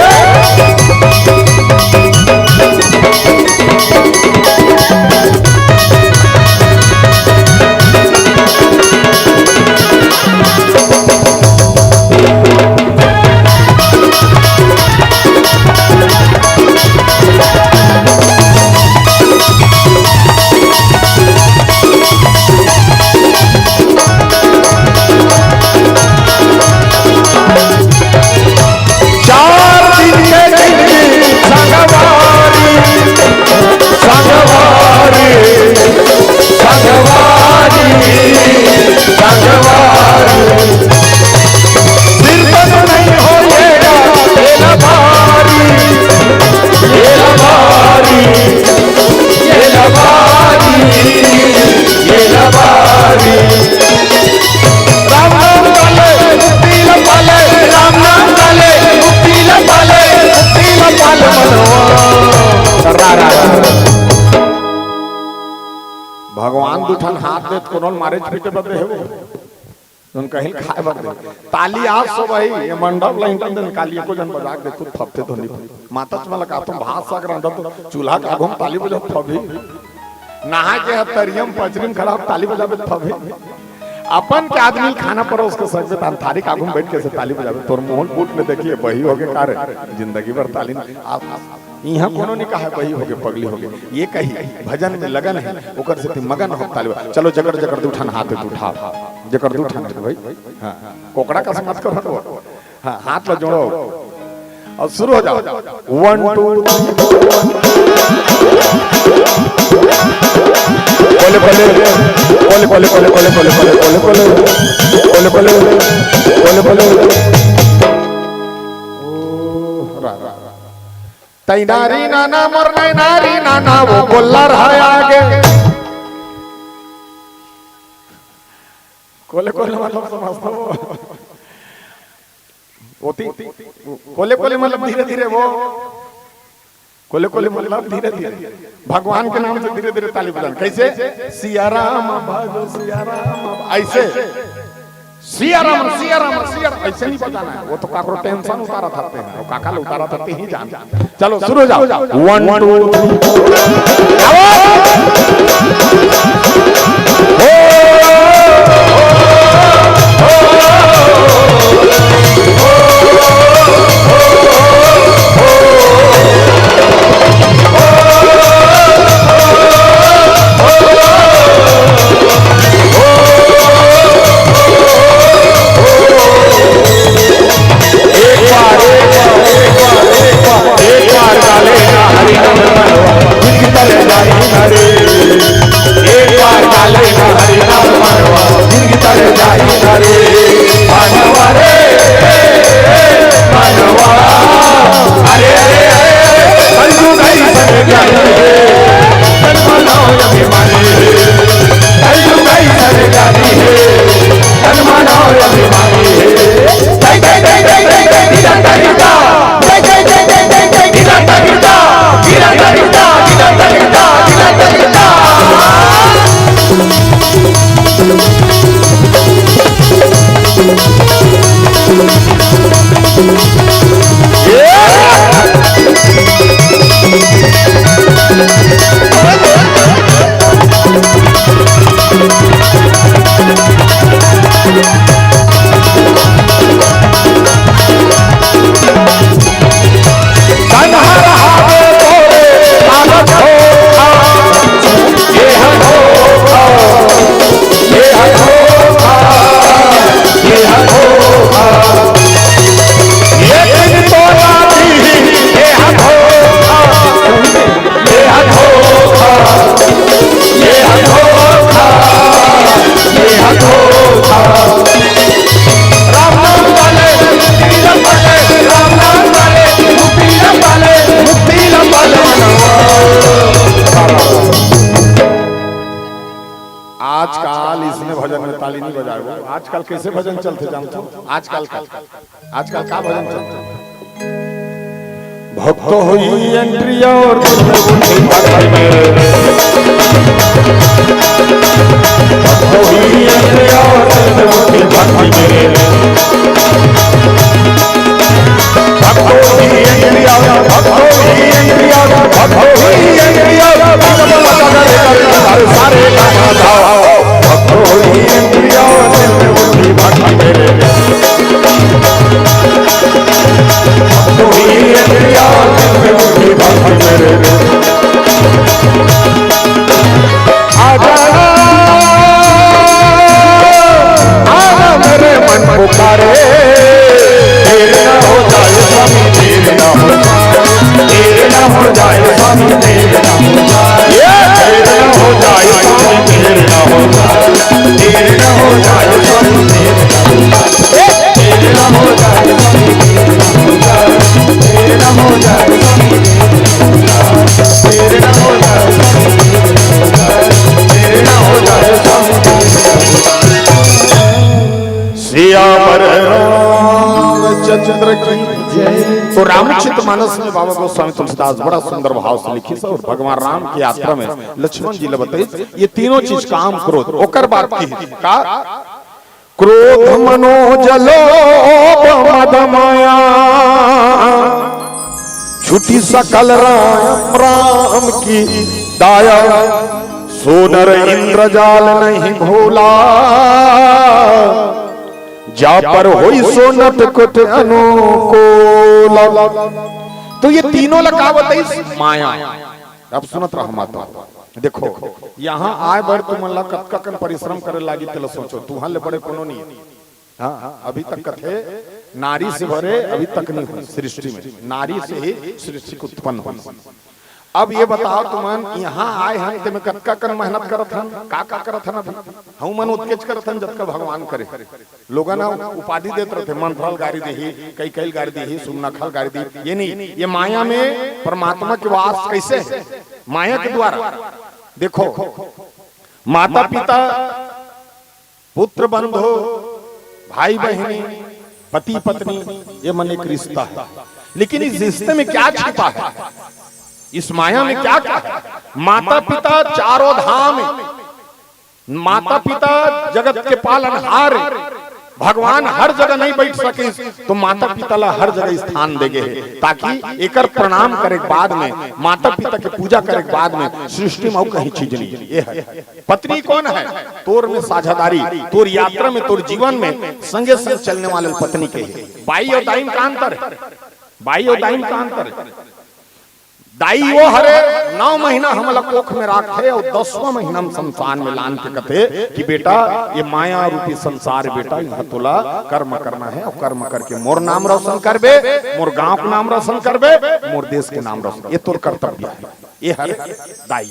भगवान दुठन हाथ दे कोनो मारे पीटे बदे है वो उन कहिल खाए बदे ताली आप सब भाई ये मंडप लाइन दिन काली को जन बजा दे खुद थपते तो नहीं माता चमला का तुम भात सागर अंदर चूल्हा का घुम ताली बजा थबी नहा के तरियम पचरिम खराब ताली बजाबे थबी अपन के आदमी खाना परोस के सकते तान थारी का घुम बैठ के से ताली बजाबे तोर मोहन बूट में देखिए बही होके कार जिंदगी भर ताली आप यहाँ कोनो ने कहा बही होके पगली होके ये कही भजन में लगन है ओकर से मगन हो ताली। चलो जगड़ जगड़ उठान हाथ उठा जगड़ उठान भाई हां कोकड़ा का समझ करो हां हाथ ला जोड़ो और शुरू हो जाओ 1 2 बोले बोले बोले बोले बोले बोले बोले बोले बोले बोले बोले बोले तई नारी नाना मोर नारी नाना वो बोला रहा आगे कोले कोले मतलब समझता हो होती कोले कोले मतलब धीरे धीरे वो कोले कोले मतलब धीरे धीरे भगवान के नाम से धीरे धीरे ताली बजाना कैसे सिया राम भजो सिया राम ऐसे सिया राम ऐसे नहीं बजाना है वो तो काकरो टेंशन उतारा थाते हैं वो काका उतारा थाते ही जान। चलो शुरू हो जाओ 1 2 एक बार आजकल इसने भजन में ताली नहीं बजाए वो। आजकल कैसे भजन चलते जानते हो? आजकल का भजन चलते? भक्त हुई एंट्री और चंद्र की जय। तो रामचरित मानस में बाबा गोस्वामी तुलसीदास बड़ा सुंदर भाव से लिखी और भगवान राम की यात्रा में लक्ष्मण जी बताई ये तीनों चीज काम क्रोध ओकर बात की का क्रोध मनोज लोभ मद माया छुटी सकल राम राम की दाया सोनर इंद्रजाल नहीं भोला जा पर होई सो नट कुट अनुकूल। तो ये तीनों लगावत है माया। अब सुनत रह माता देखो यहाँ आए बर तुम अल्लाह कतका परिश्रम करे लागी तेल सोचो तुहां ले बड़े कोनो नहीं। हाँ अभी तक कथे नारी से भरे अभी तक नहीं हुई सृष्टि में, नारी से ही सृष्टि को उत्पन्न हुई। अब ये बताओ तुमन यहाँ आए हैं ते में कतका कन मेहनत करत हन का करत हन? अभी हम मन उत्केच करत हन जतका भगवान करे। लोगन उपाधि देत रहते मंथल गाड़ी देही कई गाड़ी देही सुमनखल गाड़ी दी। ये नहीं, ये माया में परमात्मा के वास कैसे है? माया के द्वारा। देखो माता पिता पुत्र बंधु भाई बहनी पति पत्नी ये मन एक रिश्ता है, लेकिन इस रिश्ते में क्या छिपा है? इस माया में क्या क्या है? माता पिता चारों धाम, माता पिता जगत के पालनहार, भगवान हर जगह नहीं बैठ सके तो माता पिता ला हर जगह स्थान देगे ताकि एकर प्रणाम करे बाद में माता पिता के पूजा करे बाद में सृष्टि में कहीं चीज नहीं। ये है पत्नी कौन है? तोर में साझेदारी, तोर यात्रा में, तोर जीवन में संगे संग चलने वाले पत्नी के है। बाई और दाइन का अंतर है, बाई और दाइन का अंतर है। दाई वो हरे 9 महीना हमला कोख में राखे और 10वां महीना हम संसार में लान के कथे कि बेटा ये माया रूपी संसार बेटा यहाँ तोला कर्म करना है और कर्म करके मोर नाम रोशन करबे, मोर गांव का नाम रोशन करबे, मोर देश के नाम रोशन, ये तोर कर्तव्य है। ये हरे दाई।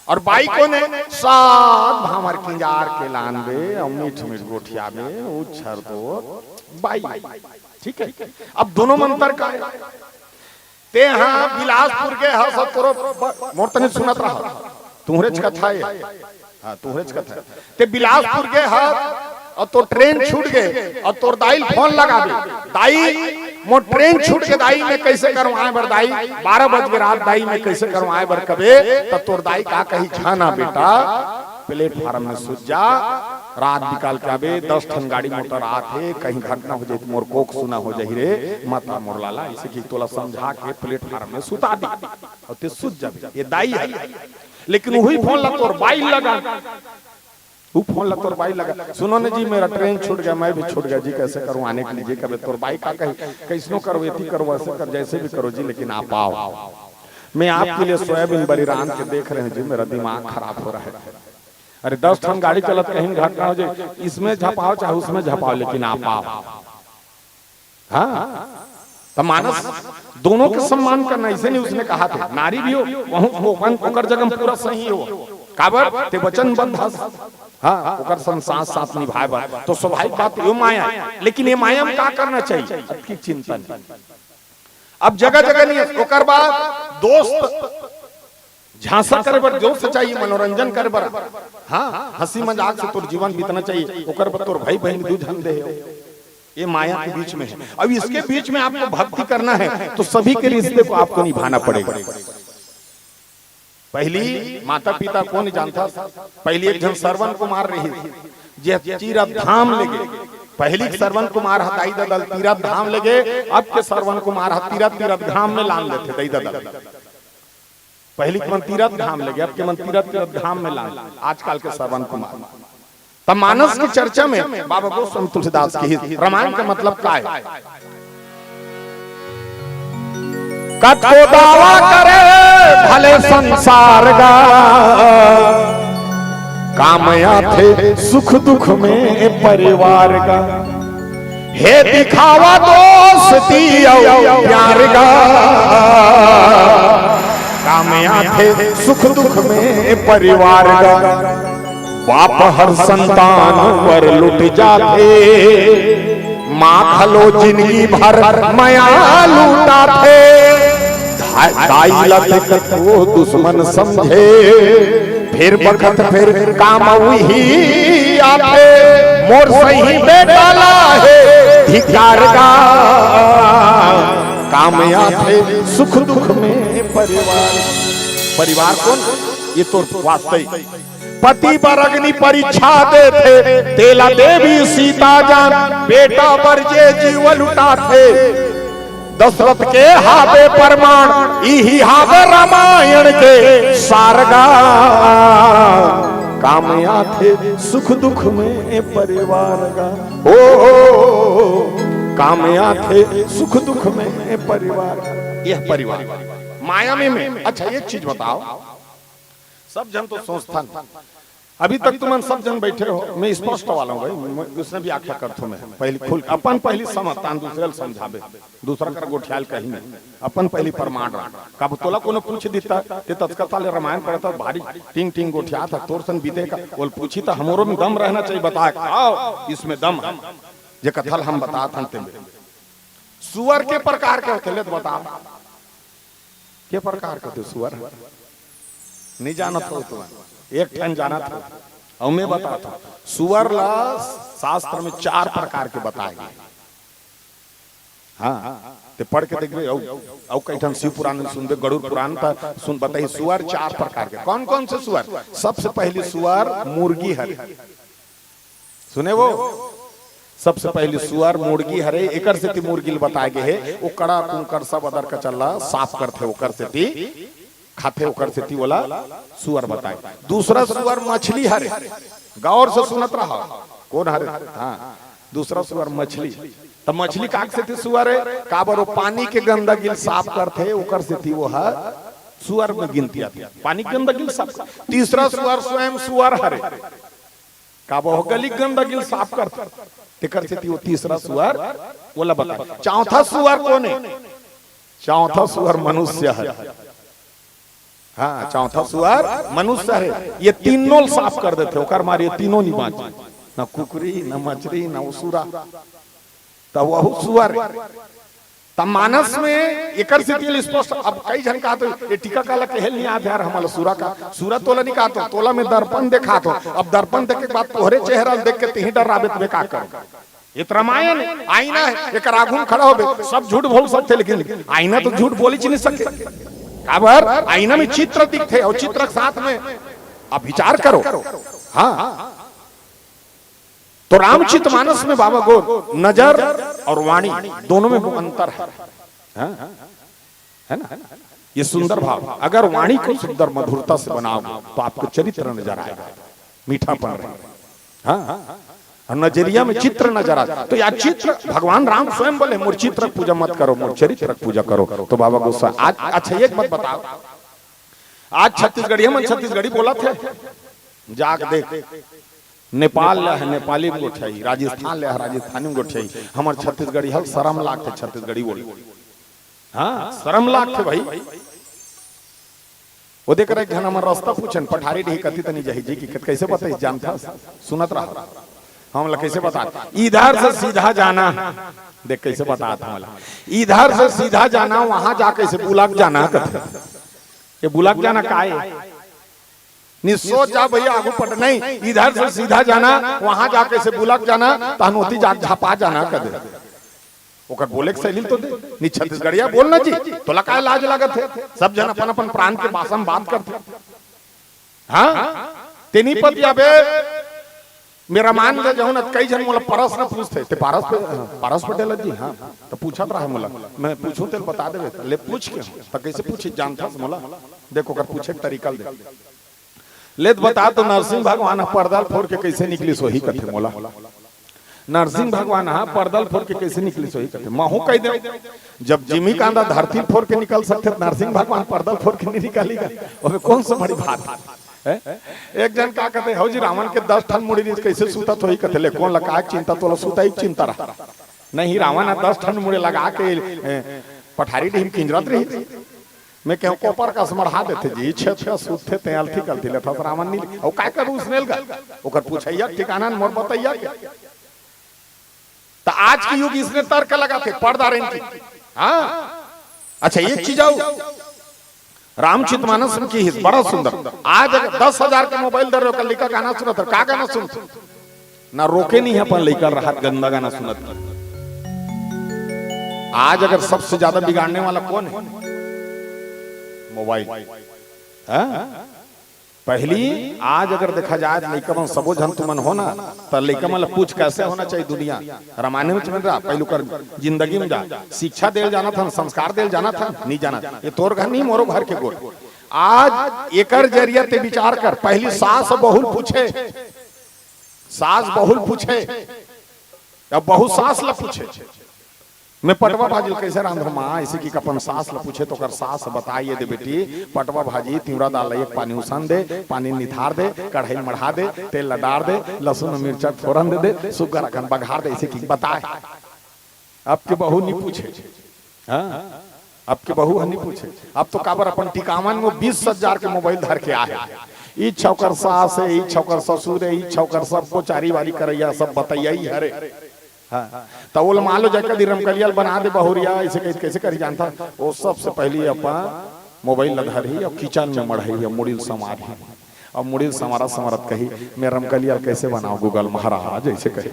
और बाई कौन है? सात भामर किंजार के लानबे और मीठ मीठ गोठिया में उछर दो बाई। ठीक है, अब दोनों में अंतर का है? ते हाँ बिलासपुर के हा सब तोरो मोर तने सुनत रहा तुहरेज कथा है। हाँ तुहरेज कथा ते बिलासपुर के हा और तो ट्रेन छूट गए और तोर दाई फोन लगा दे दाई मोर ट्रेन छूट के दाई में कैसे करवाए बर दाई 12 बजे रात दाई में कैसे करवाए बर कबे तब तोर दाई का कही छाना बेटा प्लेटफार्म में सुत जा रात निकाल के आबे 10 ठन गाड़ी मोटर आथे कहीं घटना हो जाए मोर कोक सुना हो जाही रे माता मोर लाला इसे की तोला समझा के प्लेटफार्म में सुता दी और ते सुत जाबे। ये दाई है, लेकिन वही फोन ला तोर बाई लगा, वो फोन ला तोर बाई लगा, सुनो ने जी मेरा ट्रेन छूट गया, मैं भी छूट गया जी, कैसे करूं आने के लिए कबे तोर बाई का कही कैसनो करो एती करो ऐसे कर जैसे भी करो जी, लेकिन आप आओ। मैं आपके लिए सोयाबीन बलिराम के देख रहे हैं जी, मेरा दिमाग खराब हो रहा है। अरे 10 ठन गाड़ी चलत कहीं घटना हो जाए, इसमें झपाओ चाहे उसमें झपाओ, लेकिन आप आओ। हाँ तो मानस दोनों का सम्मान करना, इसे नहीं उसने कहा था नारी भी हो वहाँ ओकर जगह पूरा सही हो काबर ते वचन बंध। हाँ ओकर संसार साथ निभाए बा तो स्वाभाविक बात यो माया, लेकिन ये माया में क्या करना चाहिए? अति चिंतन। अब जगह जगह नहीं है। ओकर बाद दोस्त झांसा करे बर जो से चाहिए, मनोरंजन करे बर, हाँ हंसी मजाक से तोर जीवन बीतना चाहिए, ओकर पर तोर भाई बहन दूधन दे। ये माया के बीच में है। अब इसके बीच में आपको भक्ति करना है तो सभी के रिश्ते को आपको निभाना पड़ेगा। पहली माता पिता को नहीं जानता, पहली एक जन श्रवण कुमार रही जे तीरथ धाम ले गए, पहली श्रवण कुमार हताई ददल तीरथ धाम ले गए, अब के श्रवण कुमार तीरथ धाम में लान लेते दई ददल। पहली के मन तीरथ धाम ले गए, अब के मन तीरथ धाम में लान, आजकल के श्रवण कुमार। तब मानस की चर्चा में बाबा गोस्वामी तुलसीदास की रामायण का मतलब क्या है? कतो दावा करे भले संसार का, कामया थे सुख दुख में परिवार का, हे दिखावा दोस्ती प्यार का, कामया थे सुख दुख में परिवार का, बाप हर संतान पर लुट जाते, माँ खलो जिंदगी भर माया लूटा थे, दाई लत को दुश्मन समझे, फिर बखत फिर काम वही आते, मोर सही बेटा है धिकार का, कामया थे सुख दुख में परिवार। परिवार कौन? ये तो वास्तविक पति पर अग्नि परीक्षा देते, तेला देवी सीता जान बेटा बरजे जीवन उठाते, दशरथ के हावे प्रमाण इही हावे रामायण के सारगा, कामया थे सुख दुख में परिवार का, ओ कामया थे सुख दुख में परिवार। यह परिवार माया में। अच्छा एक चीज बताओ, सब जन तो सोचता, अभी तक तुम सब जन बैठे हो, मैं स्पष्ट वाला हूँ भाई, उसने भी आख्या करथो मैं पहली खुल अपन पहली समझतान, दूसरे समझावे, दूसरा कर गोठियाल कहीं नहीं, अपन पहली प्रमाण रहा। कब तोला कोनो पूछ देता ते तत्काल रामायण पढ़ता भारी टिंग टिंग गोठिया था, तोर सन बीते का बोल पूछी तो हमरो में दम रहना चाहिए, बता आओ इसमें दम है जे कथल हम बता थे। सुअर के प्रकार के होते ले तो बता के प्रकार के होते सुअर नहीं जानत हो तो एक ठन जाना था और मैं बताता हूं। सुअर ला शास्त्र में 4 प्रकार के बताए गए। हाँ ते पढ़ के देखबे औ कई ठन शिव पुराण में सुनबे, गरुड़ पुराण था सुन बताई। सुअर 4 प्रकार के। कौन कौन से सुअर? सबसे पहली सुअर मुर्गी हरे, सुने वो सबसे पहली सुअर मुर्गी हरे, एकर से मुर्गी बताए गए है। वो कड़ा कुंकर सब अदर का चला साफ करते ओकर से खाते ओकर से वाला सुअर बताए। दूसरा सुअर मछली हरे, गौर से सुनत रहा कौन हरे? हाँ दूसरा सुअर मछली। तब मछली काक से थी सुअर है काबर वो पानी के गंदगी साफ करते ओकर से थी वो है सुअर में गिनती आती है, पानी के गंदगी साफ। तीसरा सुअर स्वयं सुअर हरे काबो गली गंदगी साफ करते टिकर से थी वो तीसरा सुअर बोला बता। चौथा सुअर कौन है? चौथा सुअर मनुष्य है। हाँ चौथा सुअर मनुष्य है। ये तीनों साफ कर देते ओकर मारे तीनों नहीं बाँचे, न कुकरी न मछली न उसुरा, तब वह सुअर। तब मानस में एकर से स्पष्ट। अब कई जन कहा तो ये टीका काला के हेल नहीं आते यार हमारा सूरा का सूरा तोला नहीं कहा तो तोला में दर्पण देखा तो अब दर्पण देख के बाद तोहरे चेहरा देख के तीन डर राबित में का कर। ये तो रामायण है, आईना है, एक आगू खड़ा हो सब झूठ बोल सकते लेकिन आईना तो झूठ बोल ही नहीं सकते। काबर आईना में चित्र दिखते और चित्र के साथ में अब विचार करो। हाँ तो रामचित मानस में बाबा गो नजर और वाणी दोनों में वो अंतर है ना। ये सुंदर भाव, अगर वाणी को सुंदर मधुरता से बनाओगे तो आपको चरित्र नजर आएगा, मीठापन रहेगा। हाँ और नजरिया में चित्र नजर आता। तो यार चित्र भगवान राम स्वयं बोले मोर चित्र पूजा मत करो, मोर चरित्र पूजा करो। तो बाबा गुस्सा आज अच्छा एक बात बताओ, आज छत्तीसगढ़ी मन छत्तीसगढ़ी बोला थे जाग देख, नेपाल ले है नेपाली में गोठाई, राजस्थान ले है राजस्थानी में गोठाई, हमार छत्तीसगढ़ी हल शर्म लाग थे छत्तीसगढ़ी बोली। हाँ शर्म लाग थे भाई। वो देख रहे घन हमार रास्ता पूछन पठारी ढी कति तनी जही जी की कैसे बताई जानता सुनत रहा हम लोग कैसे बता। इधर से सीधा जाना देख कैसे बता था, इधर से सीधा जाना वहां जा कैसे बुलाक जाना ये बुला जाना का है निसो जा भैया आगू पट नहीं इधर से सीधा जाना वहां जाके से बुलक जाना तहनोती जा झपा जाना कर दे ओकर बोले के शैली तो दे नी छत्तीसगढ़िया बोलना जी तो लका लाज लागत है सब जन अपन अपन प्रांत के भाषा में बात करते हां तेनी पद याबे मेरा मान ले जहन कई जन मोला परस न पूछते ते पारस पटेल जी हां तो पूछत रहा मोला मैं पूछूं ते बता देबे ले पूछ के त कैसे पूछी जानता मोला देखो कर पूछे के तरीका दे ले बता तो नरसिंह भगवान पर्दल फोड़ के कैसे निकली सोही कथे मोला नरसिंह भगवान पर्दल फोड़ के कैसे निकली सोही कथे महू कह दे जब जिमी कांदा धरती फोड़ के निकल सकते नरसिंह भगवान पर्दल फोड़ के नहीं निकालेगा और कौन सा बड़ी बात है एक जन का कहते हो जी रावण के 10 ठन मुड़ी कैसे सूता तो ही कहते ले कौन लगा चिंता तो सूता ही चिंता रहा नहीं रावण 10 ठन मुड़ी लगा के पठारी ढीम किंजरत रही मैं कहूं कोपर का समढ़ा देते जी छे छे सूते ते अलथी करती ले था रावण नहीं और काय कर उसनेल गा ओकर पूछैया ठिकाना मोर बताइया के तो आज के युग इसने तर्क लगाते पर्दा रेन की हां अच्छा एक चीज आओ रामचरितमानस की हिस्सा बड़ा सुंदर आज 10,000 का मोबाइल दर रोकल लिखा गाना सुनत का गाना सुन ना रोके नहीं है अपन लेकर रहा गंदा गाना सुनत आज अगर सबसे ज्यादा बिगाड़ने वाला कौन है मोबाइल पहली आज अगर देखा जाए लइका मन सबो जन तुमन हो ना तो लइका मन पूछ कैसे होना चाहिए दुनिया रामायण में चल रहा पहलू कर जिंदगी में जा शिक्षा देल जाना था संस्कार देल जाना था नहीं जाना ये तोर घर नहीं मोरो घर के गोल आज एकर जरिया ते विचार कर पहली सास बहुल पूछे अब बहु सास ला पूछे मैं पटवा भाजी कैसे रांधो माँ इसी की अपन सास ला पूछे तो कर सास बताइए दे बेटी पटवा भाजी तिवरा डाल एक पानी उसान दे पानी निथार दे कढ़ाई मढ़ा दे तेल लडार दे लहसुन मिर्चा फोरन दे दे सुगर अखन बघार दे इसी की बताए आपके बहू नहीं पूछे आपके बहू नहीं पूछे अब तो काबर अपन टिकावन में 20,000 के मोबाइल धर के आए ई छौकर सास है ई छौकर ससुर है ई छौकर सबको चारी वारी करैया सब बताइया ही हरे तो वो मान लो जाकर रमकलियल बना दे बहुरिया ऐसे कैसे करी जानता वो सबसे पहले अपन मोबाइल लगा रही और किचन में मढ़ी मुड़िल समार ही और मुड़िल समारा समारत कही मैं रमकलियल कैसे बनाऊं गूगल महाराज ऐसे कही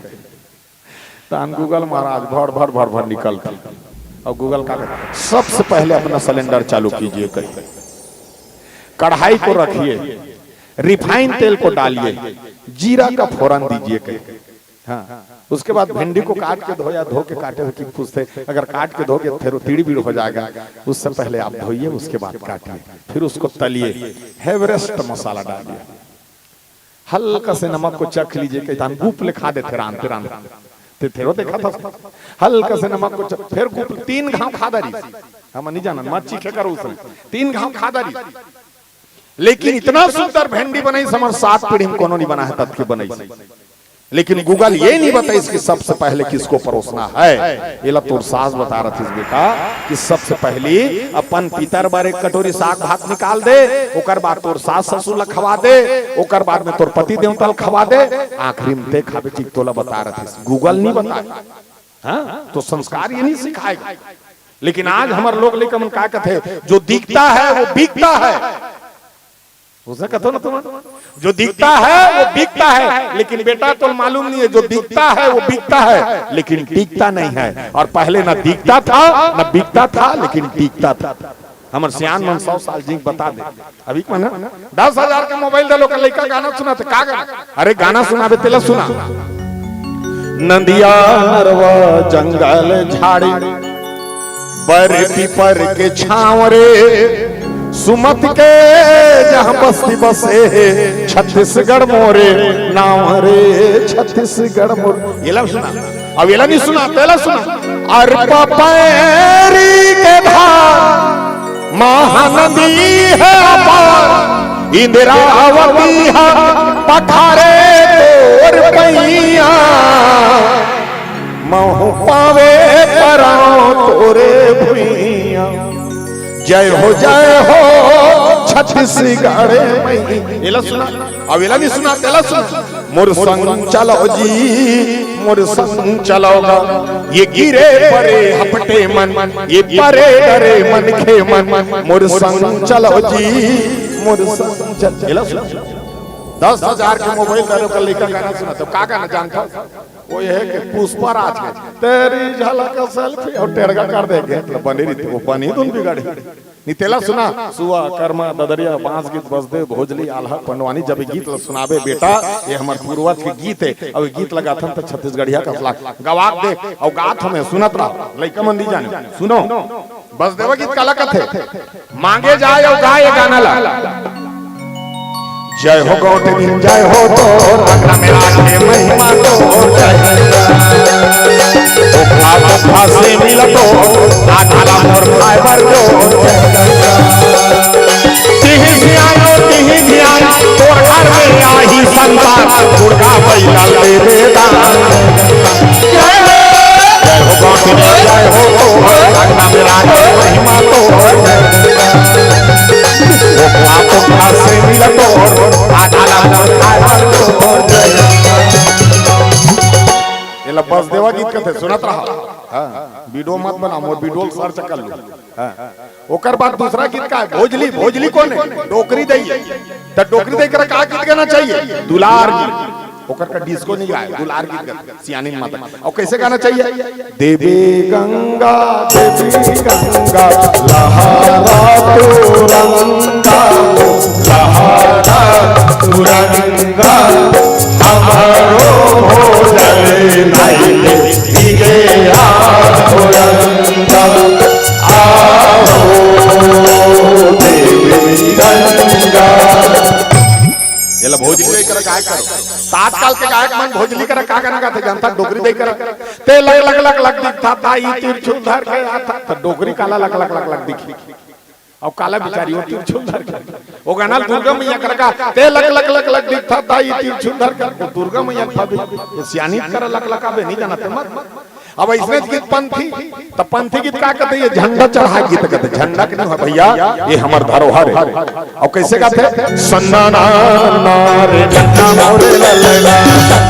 तो गूगल महाराज भर भर भर भर निकलता और गूगल का सबसे पहले अपना सिलेंडर चालू कीजिए कही कढ़ाई को रखिए रिफाइन तेल को डालिए जीरा का फोरन दीजिए कही हाँ उसके बाद भिंडी को काट के धोया धो के काटे हुए पूछते अगर काट के धोगे फिर तीड़ी बीड़ हो जाएगा उससे पहले आप धोइए उसके बाद काटिए फिर उसको तलिए एवरेस्ट मसाला डालिए हल्का से नमक को चख लीजिए कहता गुप लिखा देते रांधते थे देखा था हल्का से नमक को फिर गुप 3 घाव खादारी हम नहीं जाना मत चीखे करो उसमें 3 घाव खादारी लेकिन इतना सुंदर भिंडी बनाई समझ 7 पीढ़ी में कोनो नहीं बना है तब की बनाई लेकिन गूगल ये नहीं बता इसकी सबसे पहले किसको परोसना है ये ला तोर सास बता रही थी बेटा कि सबसे पहले अपन पितर बार एक कटोरी साग भात निकाल दे ओकर बाद तोर सास ससुर ला खवा दे ओकर बाद में तोर पति देवता ला खवा दे आखिरी में ते खावे ठीक तोला बता रही थी गूगल नहीं बताया हाँ तो संस्कार ये नहीं सिखाएगा लेकिन आज हमारे लोग लेकर क्या कहते जो दिखता है वो बिकता है उसे कहते ना तुम जो दिखता है वो बिकता है लेकिन बेटा तो मालूम नहीं है जो दिखता है वो बिकता है लेकिन टिकता नहीं है और पहले ना दिखता था ना बिकता था लेकिन टिकता था हमारे सियान मन 100 साल जी बता दे अभी 10,000 का मोबाइल दे लोग लड़का गाना सुना थे का गाना अरे गाना सुनाबे तेला सुना नदिया नरवा जंगल झाड़ी बर पीपर के छांव रे सुमत के जहां बस्ती बसे छत्तीसगढ़ मोरे नाम रे छत्तीसगढ़ मोरे ये ला सुना अब ये ला नहीं सुना तेला सुना अरपा पैरी के धार महानदी है अपार इंदिरावती है पठारे तोर पैया महु पावे पराओ तोरे भुइया जय हो छत्तीसगढ़ में एला सुना अब एला नहीं सुना तेला सुना मोर संग चलो जी मोर संग चलोगा ये गिरे परे हपटे मन ये परे डरे मन खे मन मोर संग चलो जी मोर संग चलो 10,000 के मोबाइल दारू का लेकर गाना सुना तो का गाना जानता वो ये है कि पुष्पराज है तेरी झलक सेल्फी और टेरगा कर देंगे मतलब बनी रही वो बनी धुन बिगाड़ी नितेला सुना सुआ कर्मा ददरिया बांस गीत बजदे भोजली आल्हा पंडवानी जब गीत सुनाबे बेटा ये हमार पूर्वज के गीत है अब गीत लगा था तो छत्तीसगढ़िया का फ्लाक गवाक दे और गात हमें सुनत रहा लइका मन दी जाने सुनो बस देवा गीत काला कथे मांगे जाए और गाए गाना ला जय हो गौतमी जय हो तो रखना मेरा के महिमा तो जय ओ खापा से मिला तो आधाला मोर फाइबर जो तिहि ध्यान तोर घर में आही संतान दुर्गा मैया ले बेदा जय हो गौतमी जय हो तो रखना मेरा के महिमा तो से मिला तो ये बस देवा गीत कथे सुनत रहा वीडियो मत बनाओ मोर वीडियो सर्च कर लो ओकर बाद दूसरा गीत का भोजली भोजली कौन है डोकरी दई त डोकरी दई कर का गीत गाना चाहिए दुलार गीत ओकर का डिस्को नहीं गाए दुलार गीत गा सियानी माता और कैसे गाना चाहिए देवी गंगा लहरा तुरंगा लहरा तुरंगा हमारो भोजले नाइले दिगे तुरंगा आओ देवी गंगा ये भोजली दे कर गायक करो तात्काल के गायक मन भोजली कर का गाना गाते जानता डोगरी दे कर ते लग लग लग लग दिखता ताई तिरछुल धर के आता तो डोगरी काला लग लग लग लग दिखी और काला बिचारी वो तिरछुल धर के वो गाना दुर्गा मैया कर का ते लग लग लग लग दिखता ताई तिरछुल धर के दुर्गा मैया था सियानी कर लग लग का नहीं जानते मत अब इसमें गीत पंथी तो पंथी गीत का कहते ये झंडा चढ़ा गीत कहते झंडा के नहीं भैया ये हमार धरोहर है और कैसे गाते सन्नाना रे झंडा मोरे ललला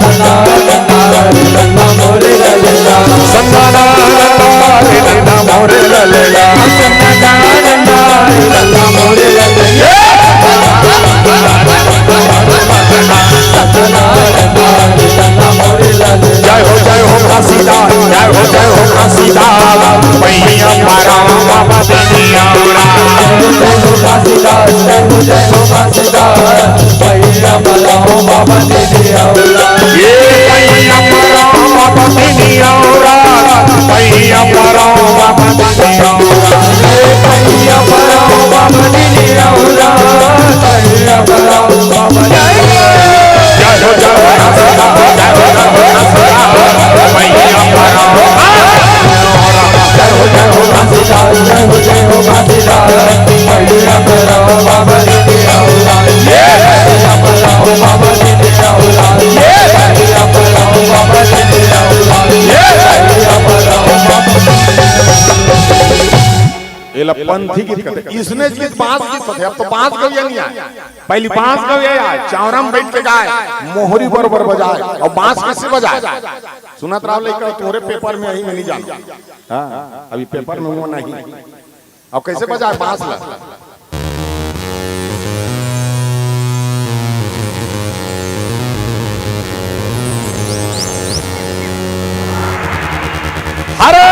सन्नाना रे झंडा मोरे ललला सन्नाना रे झंडा मोरे ललला जय हो काशीदास जय हो काशीदास मैया मारा बदनिया जय हो काशीदास जय हो काशीदास मैया मारा बदनिया ये मैया मारा बदनिया मैया मारा बदनिया ये मैया मारा बदनिया मैया मारा बदनिया जय पंथी गीत कहते इसने गीत बांस गीत होते अब तो बांस गविया नहीं आए पहली बांस गविया आए चावरम बैठ के गाए मोहरी बरबर बजाए और बांस कैसे बजाए सुनत राव लेकर तोरे पेपर में यही में नहीं जाना हां अभी पेपर में वो नहीं अब कैसे बजाए बांस ला हरे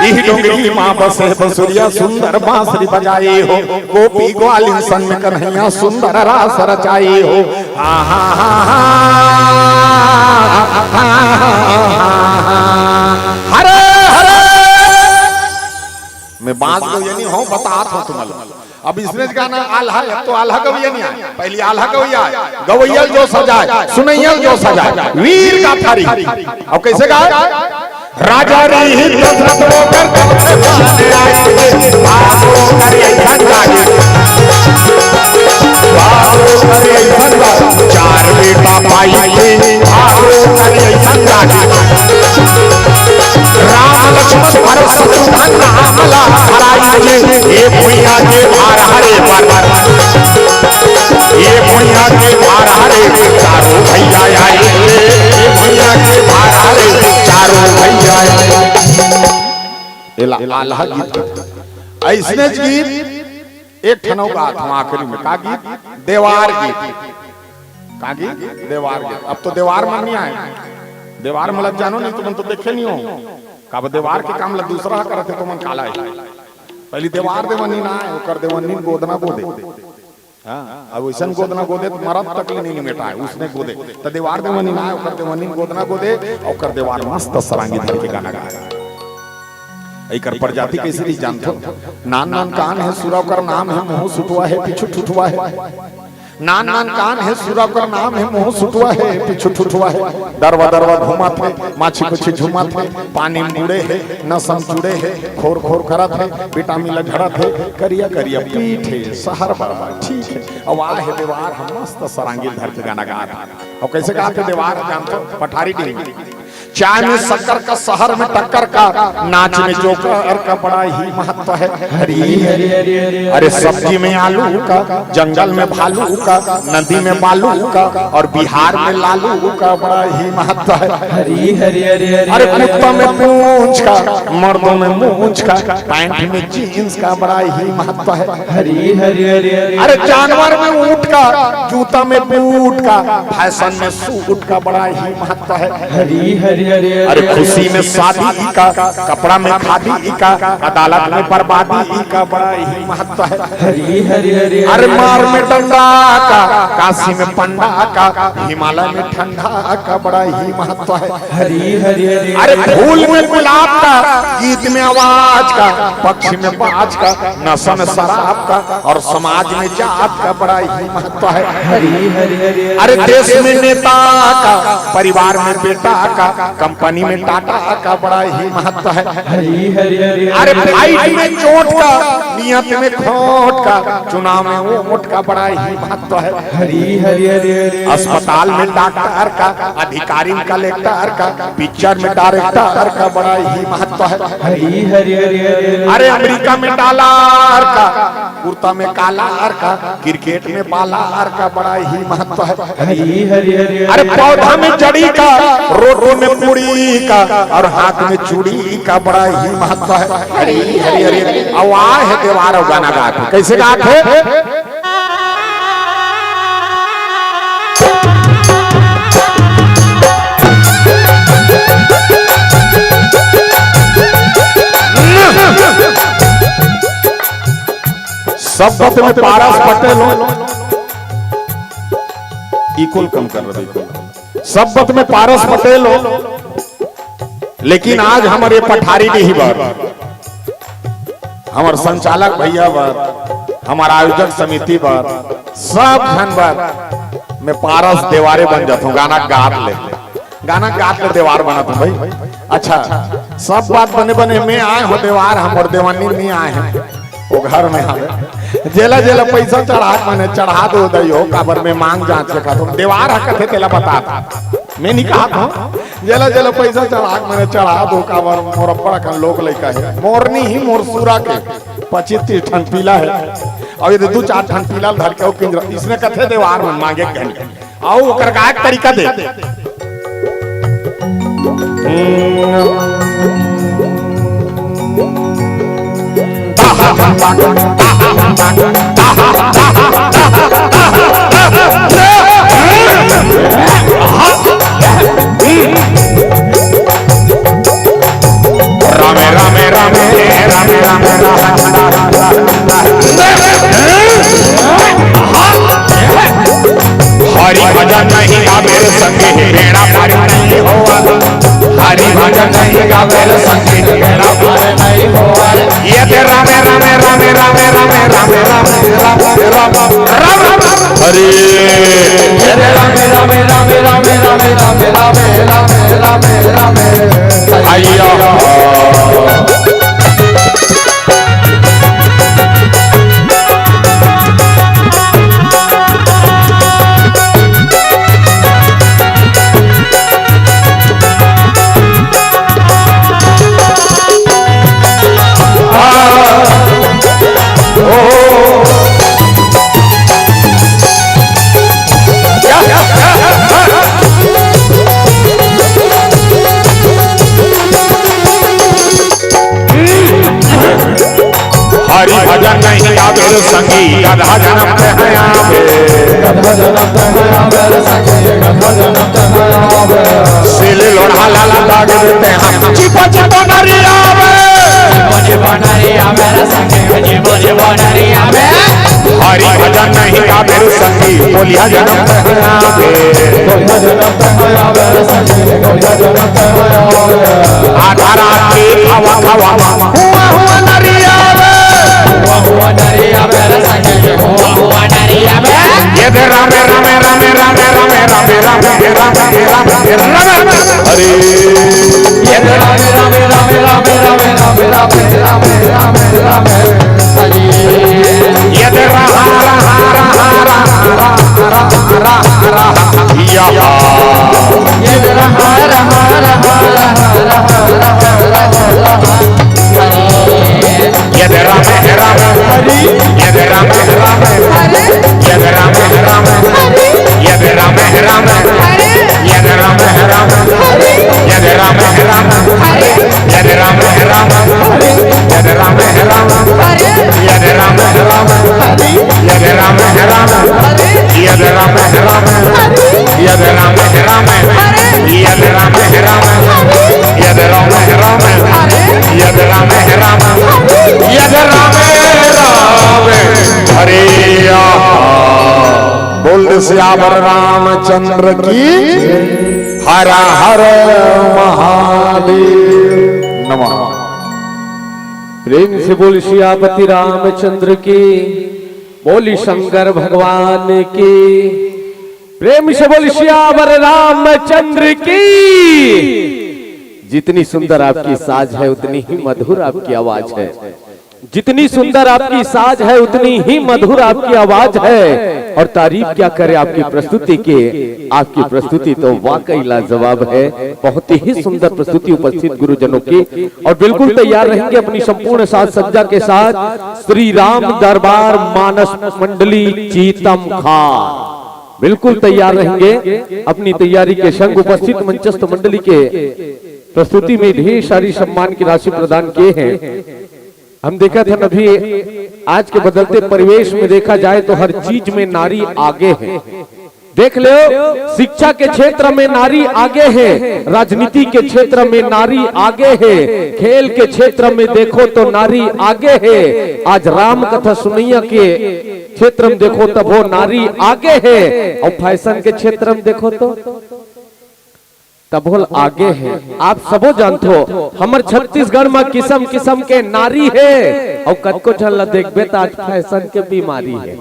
यही डोंगरी माँ बसे बसुरिया सुंदर बांसुरी बजाई हो गोपी ग्वालिन सन में कन्हैया सुंदर रास रचाई हो हरे हरे मैं बांस को ये नहीं हूँ बताता हूँ तुम्हें अब इसने गाना आल्हा है तो आल्हा गवैया नहीं आया पहली आल्हा गवैया गवैयल जो सजाए सुनैयल जो सजाए वीर का थारी अब कैसे गाए राजा री दशरथ होकर बाने आए बाबू करे संगाई बाबू करे संगाई चार बेटा पाई बाबू करे संगाई राम लक्ष्मण भरत शत्रुघ्न हमला हराई ये भुइया के भार हरे पर ये भुइया के भार हरे चार आल्हा गीत ऐसने गीत एक ठनों का आखिरी में का गीत देवार गीत का गीत देवार गीत। अब तो देवार में नहीं आए, देवार में लग जानो नहीं तो मन तो देखे नहीं हो का देवार के काम लग दूसरा करते तो मन काला है। पहली देवार देवनी ना है कर देवनी गोदना गोदे। हां अब वैसन गोदना गोदे तो मरद तक नहीं मिटा है उसने गोदे तो देवार देवनी ना है कर देवनी गोदना गोदे और कर देवार मस्त सरांगी धर के गाना गाया। एकर प्रजाति कैसे नहीं जानते नान नान कान है सुरा कर नाम है मुंह सुटवा है पीछू ठुठवा है। नान नान कान है सुरा कर नाम है मुंह सुटवा है पीछू ठुठवा है। दरवा दरवा घुमा थे माछी कुछी झुमा थे पानी में बुड़े है न समझुड़े है खोर खोर करत है विटामिन लझड़त है करिया करिया पीठ है सहर बाबा ठीक है। अब आ है देवार हम मस्त सरांगी धर के गाना गा रहा और कैसे गाते देवार जानते पठारी डी चाय में शक्कर का शहर में टक्कर का नाच में जोकर का बड़ा ही महत्व है। हरी अरे सब्जी में आलू का जंगल में भालू का नदी में बालू का और बिहार में लालू का बड़ा ही महत्व है। हरी अरे कुत्ता में पूंछ का मर्दों में मूंछ का पैंट में जीन्स का बड़ा ही महत्व है। हरी अरे जानवर में ऊंट का जूता में बूट का फैशन में सूट का बड़ा ही महत्व है। हरी अरे खुशी में शादी का कपड़ा में खादी का अदालत में बर्बादी का बड़ा ही महत्व है। हरी अरे मार में डंडा का काशी में पंडा का हिमालय में ठंडा का बड़ा ही महत्व है। हरी अरे फूल में गुलाब का गीत में आवाज का पक्षी में बाज का नशा में शराब का और समाज में जात का बड़ा ही महत्व है। हरी अरे देश में नेता का परिवार में बेटा का कंपनी में टाटा का बड़ा ही महत्व है। अरे फाइट में चोट का नियत में खोट का चुनाव में वोट का बड़ा ही महत्व है। अस्पताल में डॉक्टर का अधिकारी में कलेक्टर का पिक्चर में डायरेक्टर का बड़ा ही महत्व है। अरे अमेरिका में डॉलर का कुर्ता में कालार का क्रिकेट में बालार का बड़ा ही महत्व है। अरे पौधा में जड़ी का रोटी में पूरी का और हाथ में चूड़ी का बड़ा ही महत्व है। हरी आवाज है देवार और गाना गाते कैसे गाते सब में पारस पटेल इक्वल कम कर रहे सब में पारस पटेल हो लेकिन आज हमारे पठारी नहीं बार हमारे संचालक भैया बार हमारा आयोजक समिति बार सब जन बार मैं पारस देवारे बन जाता हूँ गाना गात ले देवार बना तुम भाई। अच्छा सब बात बने बने मैं आए हो देवार हम और देवानी नहीं आए हैं वो घर में आवे जेला जेला पैसा चढ़ा मैंने चढ़ा दो दैयो काबर में मांग जांच के तुम देवार हकते तेला बता मैं नहीं कहा था जेला जेला पैसा चढ़ा मैंने चढ़ा दो काबर मोर बड़ा कन लोग लइका है मोरनी ही मोर सूरा के 25-30 ठन पीला है और ये 2-4 ठन पीला धर के केंद्र इसने कथे देवार में मांगे घंटे आओ ओकर का एक तरीका दे रामे रामे रामे रामे रामे हरि भजन नहीं गावे संगे बेड़ा पार नहीं होवा हरि भजन नहीं गावे संगे बेड़ा पार नहीं होवा ये ते रामे रामे रामे रामे रामे रामे रामे रामे रामे हरि ये रामे रामे रामे रामे रामे रामे रामे रामे रामे रामे आया सखी गधा जन्म ते आवे, सिल लोढ़ा लाला लाग देते हम चिपो चिपो नरी आवे, हरि भजन नहीं गावे सखी बोलिया जन्म ते आवे, आधा रात की हवा हवा हुआ हुआ नरी आवे, ये दे रामे रामे रामे रामे रामे रामे रामे रामे रामे रामे हरे, ये दे रामे रामे रामे रामे रामे रामे रामे रामे रामे रामे हरे, ये दे रहा रहा रहा रहा रहा रहा या, ये दे रहा रहा रहा रहा ये दे रामे रामे हरि, ये दे रामे रामे हरि, ये दे रामे रामे हरि, ये दे रामे रामे हरि, ये दे रामे रामे हरि, ये दे रामे रामे हरि, ये दे रामे रामे हरि, ये दे रामे रामे हरि, ये दे रामे रामे हरि, ये दे रामे रामे हरि, ये दे रामे रामे हरि, ये दे रामे रामे हरि, ये दे रामे रामे हरि, ये दे रामे रामे हरि, ये दे रामे रामे ये दे रामे रामे हरे, बोल सियावर रामचंद्र की, हर हर महादेव नमः। प्रेम से बोल सियापति रामचंद्र की, बोली शंकर भगवान की, प्रेम से बोल सियावर रामचंद्र की। जितनी सुंदर आपकी साज है उतनी ही मधुर आपकी आवाज है, जितनी सुंदर आपकी साज है उतनी ही मधुर आपकी आवाज है। और तारीफ क्या करे आपकी प्रस्तुति के, आपकी प्रस्तुति तो वाकई लाजवाब है। बहुत ही सुंदर प्रस्तुति उपस्थित गुरुजनों की, और बिल्कुल तैयार रहेंगे अपनी संपूर्ण साज सज्जा के साथ श्री राम दरबार मानस मंडली चीतम खार, बिल्कुल तैयार रहेंगे अपनी तैयारी के संग। उपस्थित मंचस्थ मंडली के प्रस्तुति में ढेर सारी सम्मान की राशि प्रदान किए हैं। हम देखा था अभी आज के बदलते परिवेश में देखा जाए तो हर चीज में नारी आगे है। देख लो, शिक्षा के क्षेत्र में नारी आगे है, राजनीति के क्षेत्र में नारी आगे है, खेल के क्षेत्र में देखो तो नारी आगे है, आज राम कथा सुनैया के क्षेत्र में देखो तब वो नारी आगे है, और फैशन के क्षेत्र में देखो तो तब वो आगे है। आप सबो जानते हो हमार छत्तीसगढ़ में किस्म किस्म के नारी है, और कतको झल्ला देखबे तो आज फैशन के बीमारी है।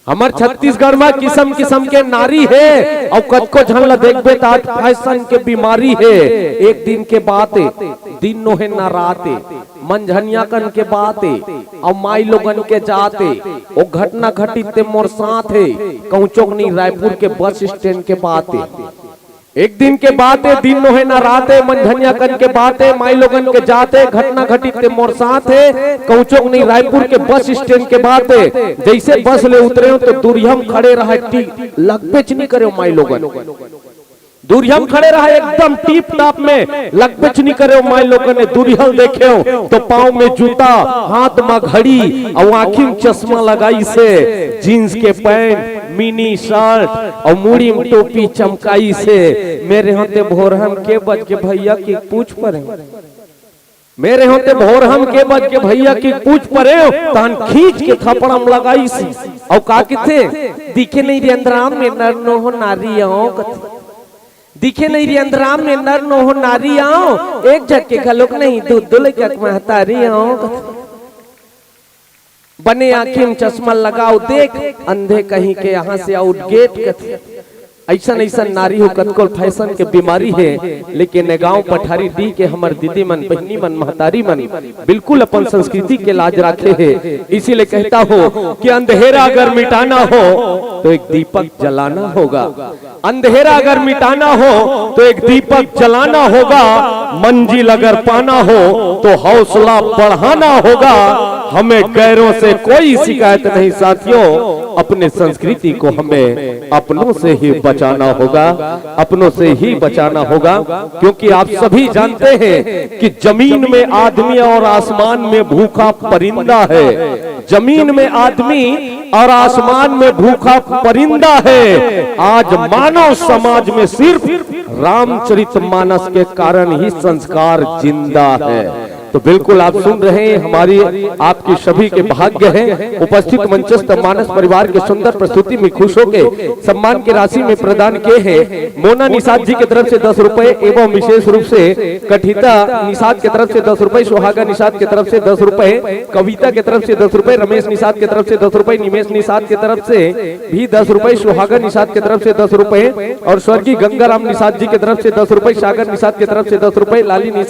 हमार छत्तीसगढ़ में किस्म किस्म के नारी है, और कतको झल्ला देखबे तो आज फैशन के बीमारी है। एक दिन के बात दिन नोहे न राते, मंझनिया कन के बाते, और माई लोगन के जाते, वो घटना घटित मोर साथ है कहूँ चौकनी रायपुर के बस स्टैंड के बाते। एक दिन के बातें दिन नोहे न राते, मंझनिया कन के बातें, माई लोगन के जाते, घटना घटित मोर साथ है कौचोक नहीं रायपुर के बस स्टैंड के बातें। जैसे बस ले उतरे हो तो दूरियम खड़े रहा, लगबेच नहीं करे माई लोगन, दूरियम खड़े रहा एकदम टीप टाप में, लगबेच नहीं करे माई लोगन ने। दूरियल देखे हो तो पाँव में जूता, हाथ में घड़ी, और आँखी में चश्मा लगाई से, जीन्स के पैंट, मिनी शर्ट, और मुड़ी में टोपी चमकाई से। मेरे होते भोरहम के बज के भैया की पूछ पड़े, मेरे होते भोरहम के बज के भैया की पूछ पड़े, तहन खींच के थपड़म लगाई से। और का किथे दिखे नहीं रे अंतराम में नर नो हो नारी आओ, दिखे नहीं रे अंतराम में नर नो हो नारी आओ, एक झटके खलोक नहीं दूध दुले क्या महतारी आओ। बने आंखें में चश्मा लगाओ देख, अंधे कहीं के यहाँ से आउट गेट कथे। ऐसा ऐसा नारी हो कतकोल फैशन के बीमारी है, लेकिन गांव पठारी डी के हमर दीदी मन, बहनी मन, महतारी मन बिल्कुल अपन संस्कृति के लाज रखे है। इसीलिए कहता हो कि अंधेरा अगर मिटाना हो तो एक दीपक जलाना होगा, अंधेरा अगर मिटाना हो तो एक दीपक जलाना होगा, मंजिल अगर पाना हो तो हौसला बढ़ाना होगा। हमें गैरों से कोई शिकायत नहीं साथियों, अपने संस्कृति को हमें अपनों से ही बचाना होगा, अपनों से ही बचाना होगा। क्योंकि आप सभी जानते हैं कि जमीन में आदमी और आसमान में भूखा परिंदा है, जमीन में आदमी और आसमान में भूखा परिंदा है। आज मानव समाज में सिर्फ रामचरितमानस के कारण ही संस्कार जिंदा है। तो बिल्कुल आप सुन रहे हैं, हमारी आपकी सभी के भाग्य है। उपस्थित मंचस्थ मानस परिवार के सुंदर प्रस्तुति में खुश होकर सम्मान की राशि में प्रदान किए हैं मोना निषाद जी की तरफ से 10 रुपए एवं विशेष रूप से कठिता निषाद की तरफ से 10 रुपए, सुहागा निषाद की तरफ से 10 रुपए, कविता की तरफ से 10 रुपए, रमेश निषाद की तरफ से 10 रुपए, निमेश निषाद की तरफ से भी 10 रुपए, सुहागा निषाद की तरफ से 10 रुपए और स्वर्गीय गंगाराम निषाद जी की तरफ से 10 रुपए, सागर निषाद की तरफ से 10 रुपए, लाली